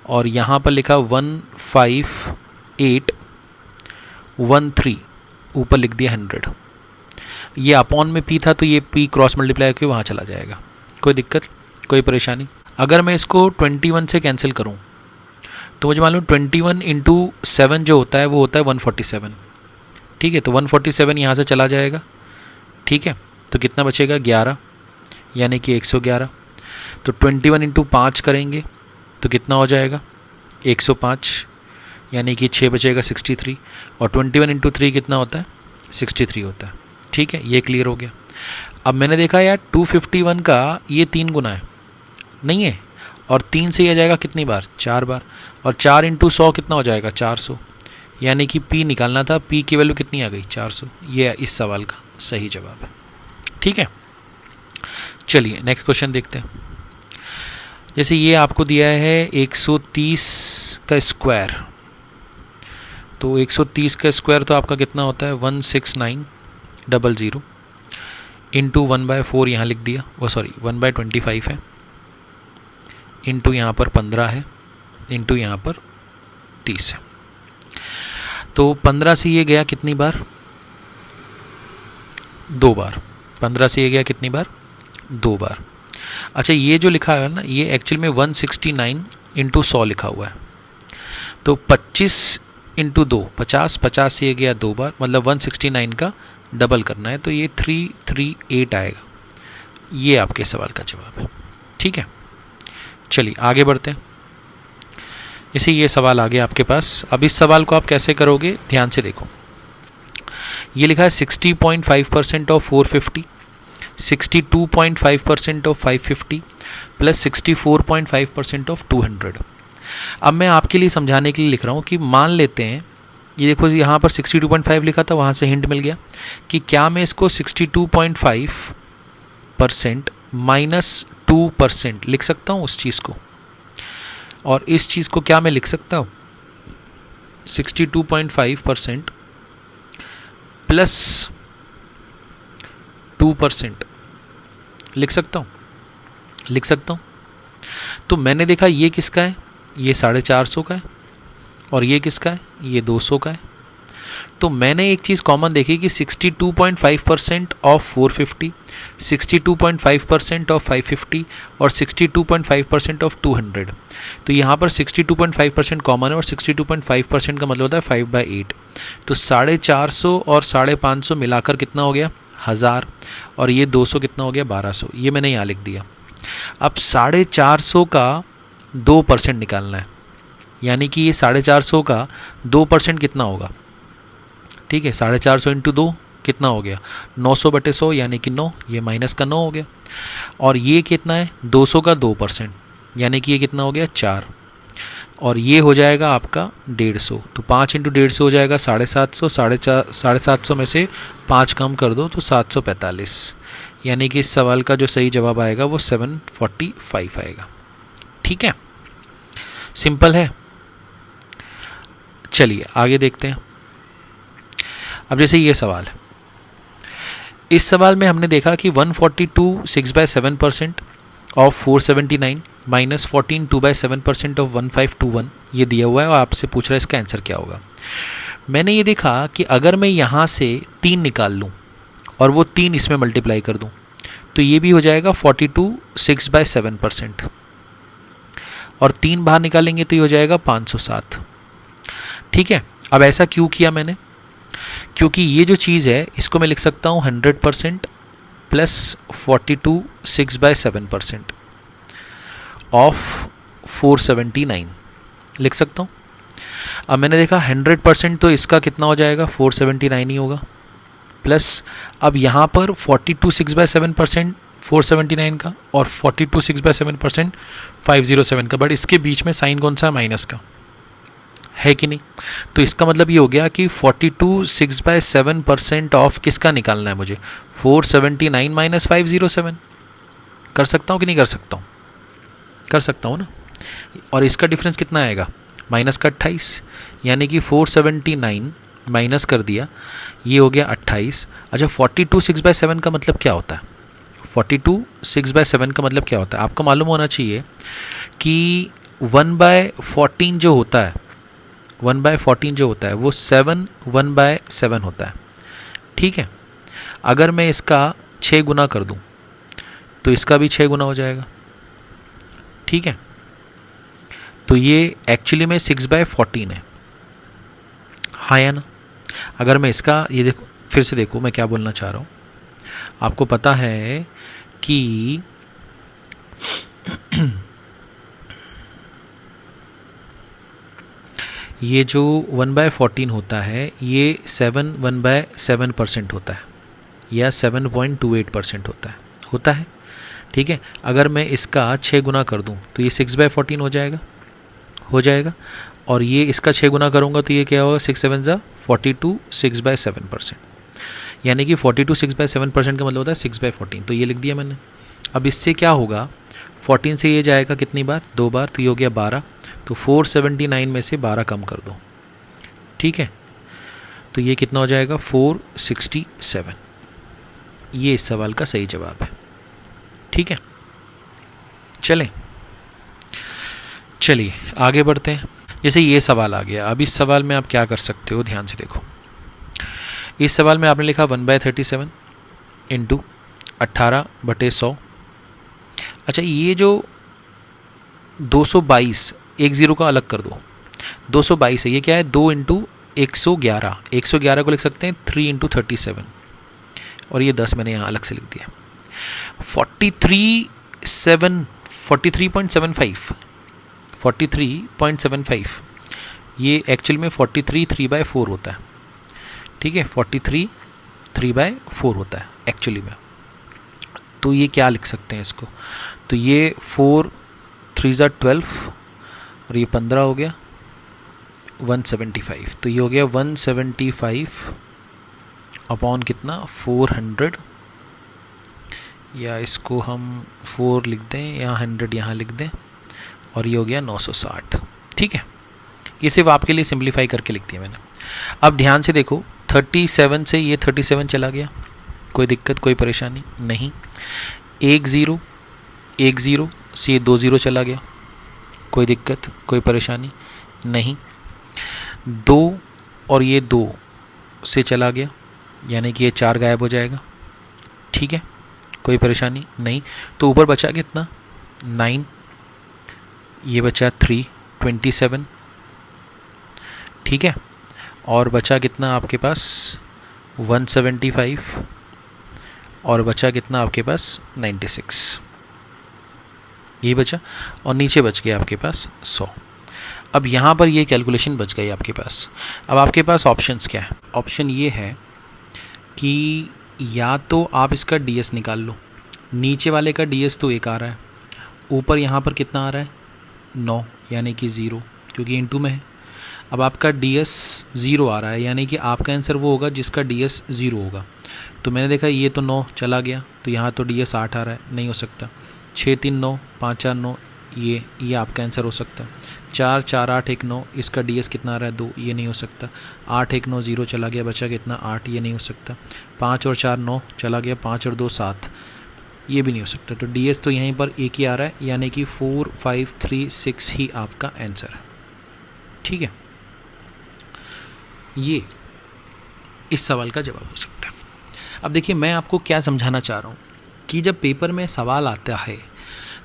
और यहाँ पर लिखा 15813, ऊपर लिख दिया 100, ये अपॉन में पी था तो ये पी क्रॉस मल्टीप्लाई करके वहाँ चला जाएगा, कोई दिक्कत कोई परेशानी। अगर मैं इसको 21 से कैंसिल करूँ तो मुझे मालूम 21 इंटू 7 जो होता है वो होता है 147, ठीक है। तो 147 यहाँ से चला जाएगा, ठीक है। तो कितना बचेगा 11, यानी कि 111। तो 21 इंटू 5 करेंगे तो कितना हो जाएगा 105, यानी कि 6 बचेगा 63, और 21 इंटू 3 कितना होता है 63 होता है, ठीक है। ये क्लियर हो गया। अब मैंने देखा यार 251 का ये 3 गुना है, नहीं है, और 3 से यह जाएगा कितनी बार 4 बार, और 4 इंटू 100 कितना हो जाएगा 400, यानी कि P निकालना था, P की वैल्यू कितनी आ गई 400। ये इस सवाल का सही जवाब है, ठीक है। चलिए नेक्स्ट क्वेश्चन देखते हैं। जैसे ये आपको दिया है 130 का स्क्वायर, तो 130 का स्क्वायर तो आपका कितना होता है 16900 इंटू 1/4 यहाँ लिख दिया, वो सॉरी 1/25 है, इंटू यहाँ पर 15 है, इंटू यहाँ पर 30 है। तो 15 से ये गया कितनी बार 2 बार, 15 से ये गया कितनी बार 2 बार। अच्छा ये जो लिखा है ना ये एक्चुअल में 169 इंटू 100 लिखा हुआ है, तो 25 इंटू 2 50, 50 से ये गया 2 बार, मतलब 169 का डबल करना है, तो ये 338 आएगा। ये आपके सवाल का जवाब है, ठीक है। चलिए आगे बढ़ते हैं। जैसे ये सवाल आ गया आपके पास, अब इस सवाल को आप कैसे करोगे ध्यान से देखो। ये लिखा है 60.5% ऑफ 450, 62.5% ऑफ 550 प्लस 64.5% ऑफ 200। अब मैं आपके लिए समझाने के लिए लिख रहा हूँ कि मान लेते हैं, ये देखो यहाँ पर 62.5 लिखा था, वहाँ से हिंट मिल गया कि क्या मैं इसको 62.5% माइनस 2% लिख सकता हूँ उस चीज़ को, और इस चीज़ को क्या मैं लिख सकता हूँ 62.5% प्लस 2%, लिख सकता हूँ, लिख सकता हूँ। तो मैंने देखा ये किसका है, ये 450 का है, और ये किसका है, ये 200 का है। तो मैंने एक चीज़ कॉमन देखी कि 62.5% ऑफ 450, 62.5% ऑफ 550 और 62.5% ऑफ 200। तो यहाँ पर 62.5% कॉमन है और 62.5% का मतलब होता है 5/8। तो 450 और 550 मिलाकर कितना हो गया, 1000, और ये 200 कितना हो गया, 1200। ये मैंने यहाँ लिख दिया। अब 450 का 2% निकालना है, यानी कि ये 450 का 2% कितना होगा, ठीक है। 450 इंटू 2 कितना हो गया, 900/100 यानी कि 9, ये माइनस का 9 हो गया। और ये कितना है, 200 का 2%, यानी कि ये कितना हो गया, 4, और ये हो जाएगा आपका 150। तो 5 इंटू 150 हो जाएगा 750, 750 में से 5 कम कर दो तो 745, यानी कि इस सवाल का जो सही जवाब आएगा वो 745 आएगा। ठीक है, सिंपल है। चलिए आगे देखते हैं। अब जैसे ये सवाल है, इस सवाल में हमने देखा कि 142 6/7% ऑफ 479 माइनस 14 2/7% ऑफ 1521 ये दिया हुआ है, और आपसे पूछ रहा है इसका आंसर क्या होगा। मैंने ये देखा कि अगर मैं यहाँ से 3 निकाल लूँ और वो 3 इसमें मल्टीप्लाई कर दूँ तो ये भी हो जाएगा 42 6/7%, और 3 बाहर निकालेंगे तो ये हो जाएगा 507। ठीक है, अब ऐसा क्यों किया मैंने, क्योंकि ये जो चीज़ है इसको मैं लिख सकता हूँ 100% प्लस 42 6/7% ऑफ 479 लिख सकता हूँ। अब मैंने देखा 100% तो इसका कितना हो जाएगा, 479 ही होगा, प्लस अब यहाँ पर 42 6/7% 479 का और 42 6/7% 507 का, बट इसके बीच में साइन कौन सा है, माइनस का है कि नहीं। तो इसका मतलब ये हो गया कि 42 6/7% ऑफ किसका निकालना है मुझे, 479 माइनस 507। कर सकता हूँ कि नहीं कर सकता हूँ, कर सकता हूँ ना। और इसका डिफरेंस कितना आएगा, माइनस का 28, यानी कि 479 माइनस कर दिया, ये हो गया 28। अच्छा 42 6/7 का मतलब क्या होता है, 42 6/7 का मतलब क्या होता है, आपको मालूम होना चाहिए कि 1/14 जो होता है, 1/14 जो होता है वो 7 1/7 होता है। ठीक है, अगर मैं इसका 6 गुना कर दूं तो इसका भी 6 गुना हो जाएगा। ठीक है, तो ये एक्चुअली में 6/14 है, हाँ या ना। अगर मैं इसका ये देखो, फिर से देखो मैं क्या बोलना चाह रहा हूँ। आपको पता है कि ये जो 1/14 होता है ये 7 1/7% होता है, या 7.28% होता है। ठीक है, अगर मैं इसका 6 गुना कर दूं तो ये 6/14 हो जाएगा, और ये इसका 6 गुना करूँगा तो ये क्या होगा, 6 7 ज़ा 42 6/7%, यानी कि 42 6/7% का मतलब होता है 6/14। तो ये लिख दिया मैंने। अब इससे क्या होगा, 14 से ये जाएगा कितनी बार, 2 बार, तो ये हो गया 12। तो 479 में से 12 कम कर दो, ठीक है, तो ये कितना हो जाएगा, 467। ये इस सवाल का सही जवाब है। ठीक है, चलिए आगे बढ़ते हैं। जैसे ये सवाल आ गया, अब इस सवाल में आप क्या कर सकते हो, ध्यान से देखो। इस सवाल में आपने लिखा 1/37 इंटू 18/100। अच्छा, ये जो 222, एक ज़ीरो का अलग कर दो, 222 है, ये क्या है, 2 इंटू 111, 111 को लिख सकते हैं 3 इंटू 37, और ये 10 मैंने यहाँ अलग से लिख दिया। 43.75 ये एक्चुअल में 43 3/4 होता है। ठीक है, 43 3/4 होता है एक्चुअली में। तो ये क्या लिख सकते हैं इसको, तो ये 4 3 ज़ा 12 और ये 15 हो गया 175। तो ये हो गया 175 अपॉन कितना, 400, या इसको हम 4 लिख दें या 100 यहाँ लिख दें, और ये हो गया 960। ठीक है, ये सिर्फ आपके लिए सिंप्लीफाई करके लिख दिया मैंने। अब ध्यान से देखो, 37 से ये 37 चला गया, कोई दिक्कत कोई परेशानी नहीं। एक ज़ीरो, एक ज़ीरो से ये 2 ज़ीरो चला गया, कोई दिक्कत कोई परेशानी नहीं। 2 और ये 2 से चला गया, यानी कि ये 4 गायब हो जाएगा, ठीक है, कोई परेशानी नहीं। तो ऊपर बचा कितना, 9, ये बचा 3, 27, ठीक है। और बचा कितना आपके पास 175, और बचा कितना आपके पास 96, ये बचा, और नीचे बच गया आपके पास 100। अब यहाँ पर ये कैलकुलेशन बच गई आपके पास। अब आपके पास ऑप्शंस क्या है, ऑप्शन ये है कि या तो आप इसका ds निकाल लो, नीचे वाले का ds तो 1 आ रहा है, ऊपर यहाँ पर कितना आ रहा है 9, यानी कि 0, क्योंकि इनटू में है। अब आपका ds 0 आ रहा है, यानी कि आपका आंसर वो होगा जिसका ds 0 होगा। तो मैंने देखा ये तो 9 चला गया, तो यहाँ तो ds 8 आ रहा है, नहीं हो सकता। 6 3 9, 5 4 9, ये आपका आंसर हो सकता है। 4 4 8 1 9, इसका ds कितना आ रहा है 2, ये नहीं हो सकता। 8 1 9 0 चला गया, बचा कितना 8, ये नहीं हो सकता। 5 और 4 9 चला गया, 5 और 2 7, ये भी नहीं हो सकता। तो ds तो यहीं पर एक ही आ रहा है, यानी कि 4 5 3 6 ही आपका आंसर है, ठीक है। ये इस सवाल का जवाब हो सकता है। अब देखिए मैं आपको क्या समझाना चाह रहा हूँ कि जब पेपर में सवाल आता है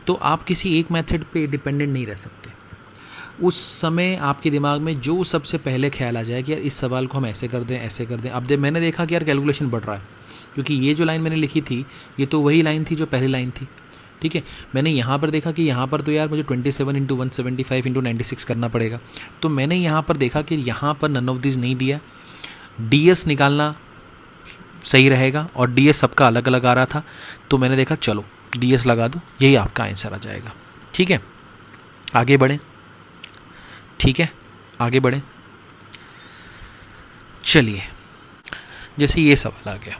तो आप किसी एक मेथड पे डिपेंडेंट नहीं रह सकते। उस समय आपके दिमाग में जो सबसे पहले ख्याल आ जाए कि यार इस सवाल को हम ऐसे कर दें, ऐसे कर दें। अब मैंने देखा कि यार कैलकुलेशन बढ़ रहा है, क्योंकि ये जो लाइन मैंने लिखी थी ये तो वही लाइन थी जो पहली लाइन थी, ठीक है। मैंने यहाँ पर देखा कि यहाँ पर तो यार मुझे 27 इंटू 175 इंटू 96 करना पड़ेगा। तो मैंने यहाँ पर देखा कि यहाँ पर नन ऑफ दिस नहीं दिया, ds निकालना सही रहेगा, और ds सबका अलग अलग आ रहा था। तो मैंने देखा चलो ds लगा दो, यही आपका आंसर आ जाएगा, ठीक है। आगे बढ़ें, ठीक है, आगे बढ़ें। चलिए जैसे ये सवाल आ गया,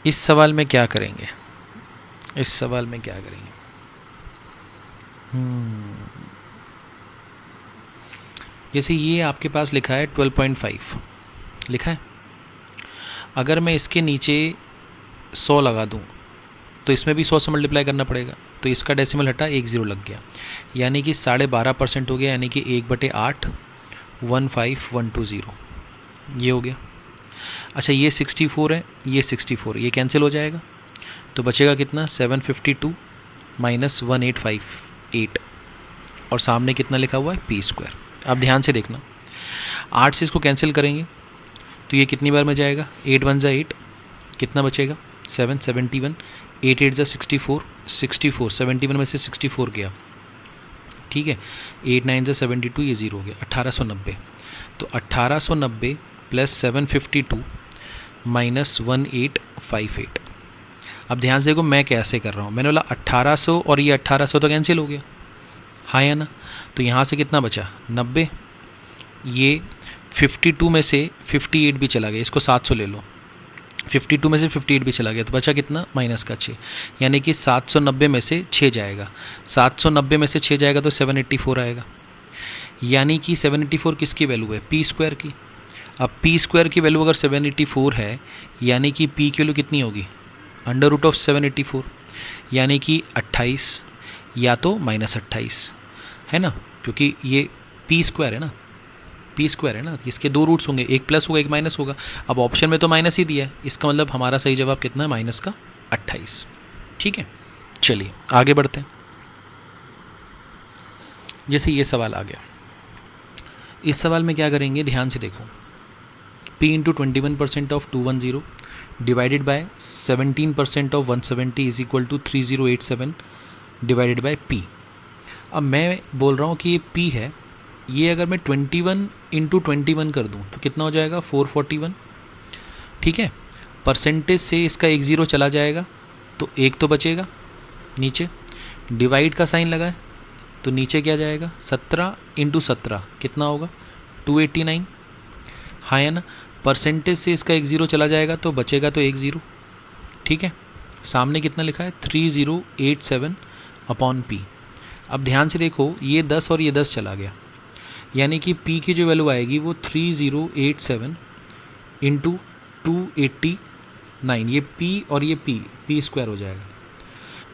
इस सवाल में क्या करेंगे, इस सवाल में क्या करेंगे, जैसे ये आपके पास लिखा है 12.5 लिखा है। अगर मैं इसके नीचे 100 लगा दूं तो इसमें भी 100 से मल्टीप्लाई करना पड़ेगा, तो इसका डेसिमल हटा, 1 0 लग गया, यानी कि 12.5% हो गया, यानी कि 1/8 15120, ये हो गया। अच्छा ये 64 है, ये 64, ये कैंसिल हो जाएगा, तो बचेगा कितना 752 माइनस 1858, और सामने कितना लिखा हुआ है p²। अब ध्यान से देखना, 8 से इसको कैंसिल करेंगे तो ये कितनी बार में जाएगा, 8 1 = 8, कितना बचेगा 7 71, 8 8 = 64, 64 71 में से 64 गया, ठीक है। 8 9 = 72, ये 0 हो गया, 1890। तो 1890 प्लस 752 माइनस 1858। अब ध्यान से देखो मैं कैसे कर रहा हूँ, मैंने बोला 1800 और ये 1800 तो कैंसिल हो गया, हाँ या ना। तो यहाँ से कितना बचा 90, ये 52 में से 58 भी चला गया, इसको 700 ले लो, 52 में से 58 भी चला गया, तो बचा कितना माइनस का 6, यानी कि 790 में से 6 जाएगा, 790 में से 6 जाएगा तो 784 आएगा, यानी कि 784 किसकी वैल्यू है p² की। अब p² की वैल्यू अगर 784 है, यानी कि p की वैल्यू कितनी होगी √784, यानी कि 28 या तो -28 है ना, क्योंकि ये p² है ना, p² है ना, इसके 2 रूट्स होंगे, एक प्लस होगा एक माइनस होगा। अब ऑप्शन में तो माइनस ही दिया है, इसका मतलब हमारा सही जवाब कितना है -28, ठीक है। चलिए आगे बढ़ते हैं। जैसे ये सवाल आ गया, इस सवाल में क्या करेंगे ध्यान से देखो, p into 21% of 210 divided by 17% of 170 is equal to 3087 divided by p। अब मैं बोल रहा हूँ कि ये p है, ये अगर मैं 21 इंटू 21 कर दूँ तो कितना हो जाएगा 441, ठीक है। परसेंटेज से इसका 1 0 चला जाएगा तो 1 तो बचेगा, नीचे डिवाइड का साइन लगाए तो नीचे क्या जाएगा 17 इंटू 17 कितना होगा 289, हाँ है ना। परसेंटेज से इसका 1 0 चला जाएगा तो बचेगा तो 1 0, ठीक है। सामने कितना लिखा है 3087 अपॉन p। अब ध्यान से देखो ये 10 और ये 10 चला गया, यानी कि p की जो वैल्यू आएगी वो 3087 इंटू 289, ये p और ये p पी स्क्वायर हो जाएगा।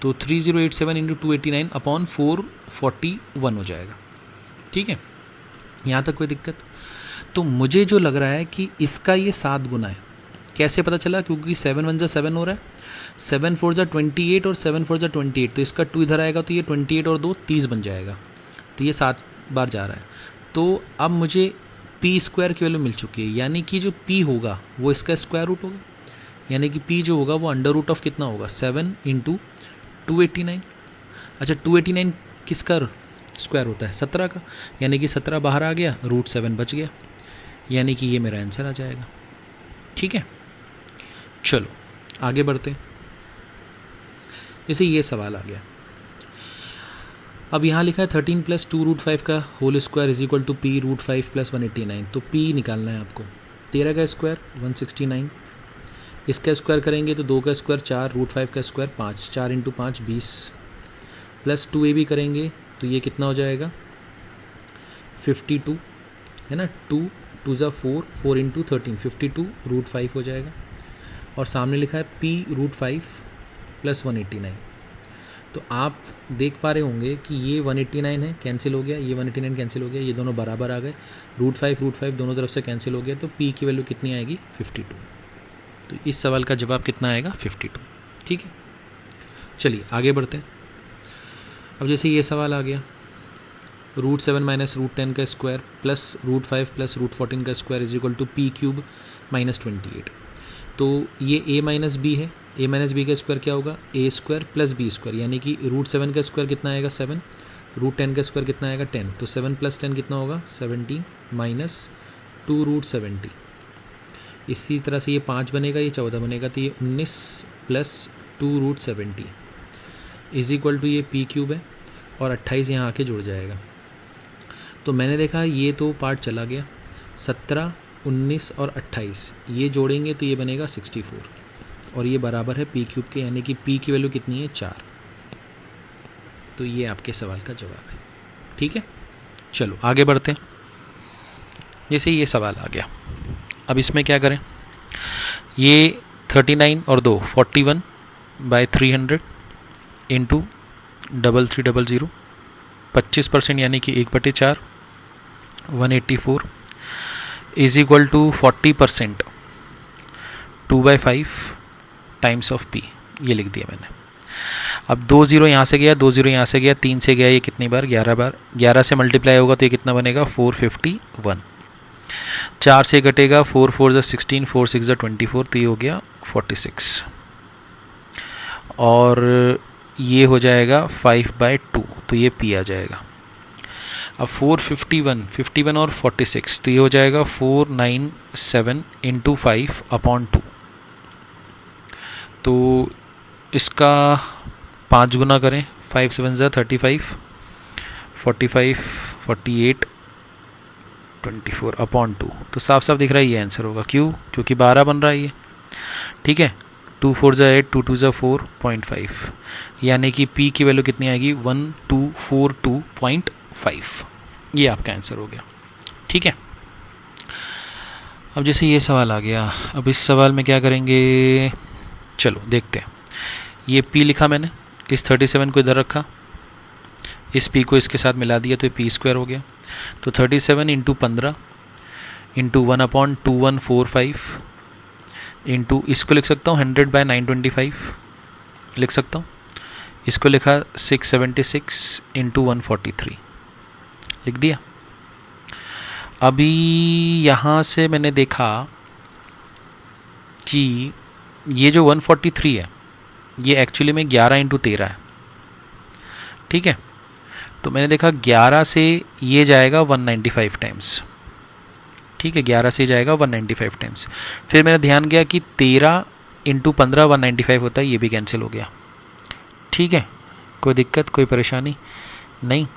तो 3087 इंटू 289 अपॉन 441 हो जाएगा। ठीक है, यहाँ तक कोई दिक्कत? तो मुझे जो लग रहा है कि इसका ये 7 गुना है। कैसे पता चला? क्योंकि 7 1 जा 7 हो रहा है, 7 4 जा 28 और 7 4 जा 28, तो इसका 2 इधर आएगा तो ये 28 और 2 30 बन जाएगा। तो ये 7 बार जा रहा है। तो अब मुझे पी स्क्वायर की वैल्यू मिल चुकी है, यानी कि जो पी होगा वो इसका स्क्वायर रूट होगा, यानी कि पी जो होगा वो अंडर रूट ऑफ कितना होगा? 7 इंटू 289। अच्छा, 289 किसका स्क्वायर होता है? 17 का, यानी कि 17 बाहर आ गया, रूट 7 बच गया, यानी कि ये मेरा आंसर आ जाएगा। ठीक है, चलो आगे बढ़ते हैं। जैसे ये सवाल आ गया, अब यहाँ लिखा है 13 + 2 रूट 5 का whole square is equal to P root 5 + 189। तो पी निकालना है आपको। 13 का स्क्वायर 169, इसका स्क्वायर करेंगे तो 2 का स्क्वायर 4, रूट 5 का स्क्वायर 5, 4 इंटू 5 20, प्लस 2 भी करेंगे तो ये कितना हो जाएगा? 52, है ना। 2 2 ज़ा 4, 4 इंटू 13 52 रूट 5 हो जाएगा। और सामने लिखा है पी रूट 5 + 189। तो आप देख पा रहे होंगे कि ये 189 है, कैंसिल हो गया, ये 189 कैंसिल हो गया, ये दोनों बराबर आ गए, रूट 5 दोनों तरफ से कैंसिल हो गया, तो पी की वैल्यू कितनी आएगी? 52। तो इस सवाल का जवाब कितना आएगा? 52। ठीक है, चलिए आगे बढ़ते हैं। अब जैसे ये सवाल आ गया, रूट 7 - रूट 10 का स्क्वायर प्लस रूट 5 + रूट 14 का square is equal to P cube - 28। तो ये a - b है, a - b का स्क्वायर क्या होगा? a square plus b square, यानी कि रूट 7 का स्क्वायर कितना आएगा? 7, रूट 10 का स्क्वायर कितना आएगा? 10, तो 7 + 10 कितना होगा? 17 माइनस 2 रूट 70। इसी तरह से ये 5 बनेगा, ये 14 बनेगा, तो ये 19 + 2 रूट 70 इज इक्वल टू ये पी क्यूब है, और 28 यहाँ आके जुड़ जाएगा। तो मैंने देखा ये तो पार्ट चला गया, 17 19 और 28 ये जोड़ेंगे तो ये बनेगा 64, और ये बराबर है पी क्यूब के, यानी कि पी की वैल्यू कितनी है? 4। तो ये आपके सवाल का जवाब है। ठीक है, चलो आगे बढ़ते हैं। जैसे ये सवाल आ गया, अब इसमें क्या करें? ये 39 और 2 41/300 इंटू 3300 25%, यानी कि 1/4 184 is equal to 40% 2/5 times of P. ये लिख दिया मैंने। अब 2 0 यहाँ से गया, 2 0 यहाँ से गया, 3 से गया, ये कितनी बार? 11 बार। 11 से मल्टीप्लाई होगा तो ये कितना बनेगा? 451। 4 से कटेगा, 4 4 ज़ा 16, 4 6 ज़ा 24, तो ये हो गया 46, और ये हो जाएगा 5/2, तो ये पी आ जाएगा। अब 451 और 46, तो ये हो जाएगा 497 इंटू 5/2। तो इसका 5 गुना करें, 5 7 ज़ा 35, 45 48 24/2। तो साफ साफ दिख रहा है ये आंसर होगा। क्यों? क्योंकि 12 बन रहा है ये। ठीक है, 2 4 ज़ा 8, 2 2 ज़ा 4.5, यानी कि पी की वैल्यू कितनी आएगी? 1242.5। ये आपका आंसर हो गया। ठीक है, अब जैसे ये सवाल आ गया, अब इस सवाल में क्या करेंगे? चलो देखते हैं। ये पी लिखा मैंने, इस 37 को इधर रखा, इस पी को इसके साथ मिला दिया, तो ये पी स्क्वायर हो गया। तो 37 इंटू 15 इंटू 1/2145 इंटू, इसको लिख सकता हूँ 100/925 लिख सकता हूँ। इसको लिखा 676 इंटू 143 लिख दिया। अभी यहाँ से मैंने देखा कि ये जो 143 है ये एक्चुअली में 11 इंटू 13 है। ठीक है, तो मैंने देखा 11 से ये जाएगा 195 टाइम्स। ठीक है, 11 से जाएगा 195 टाइम्स। फिर मैंने ध्यान गया कि 13 इंटू 15 195 होता है, ये भी कैंसिल हो गया। ठीक है, कोई दिक्कत, कोई परेशानी नहीं।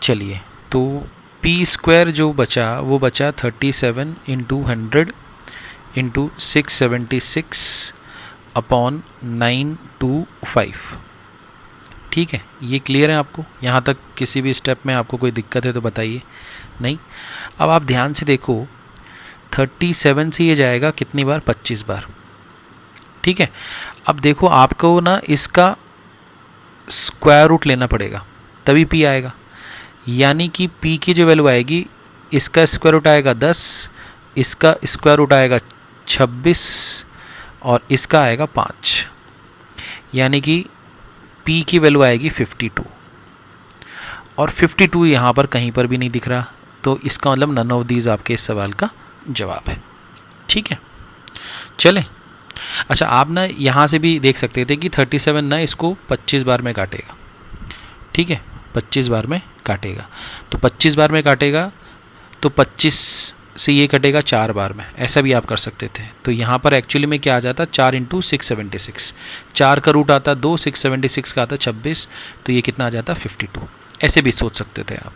चलिए, तो पी स्क्वायर जो बचा वो बचा 37 इंटू 100 इंटू 676/925। ठीक है, ये क्लियर है आपको? यहाँ तक किसी भी स्टेप में आपको कोई दिक्कत है तो बताइए। नहीं? अब आप ध्यान से देखो, 37 से ये जाएगा कितनी बार? 25 बार। ठीक है। अब देखो आपको ना इसका स्क्वायर रूट लेना पड़ेगा तभी p आएगा, यानी कि p की जो वैल्यू आएगी, इसका स्क्वायर रूट आएगा 10, इसका स्क्वायर रूट आएगा 26 और इसका आएगा 5, यानी कि p की वैल्यू आएगी 52। और 52 यहाँ पर कहीं पर भी नहीं दिख रहा, तो इसका मतलब नन ऑफ दीज आपके इस सवाल का जवाब है। ठीक है, चलें। अच्छा, आप ना यहाँ से भी देख सकते थे कि 37 ना इसको 25 बार में काटेगा। ठीक है, 25 बार में काटेगा, तो 25 बार में काटेगा तो 25 से ये कटेगा 4 बार में, ऐसा भी आप कर सकते थे। तो यहाँ पर एक्चुअली में क्या आ जाता, 4 इंटू 676, 4 का रूट आता 2, 676 का आता 26, तो ये कितना आ जाता 52। ऐसे भी सोच सकते थे आप।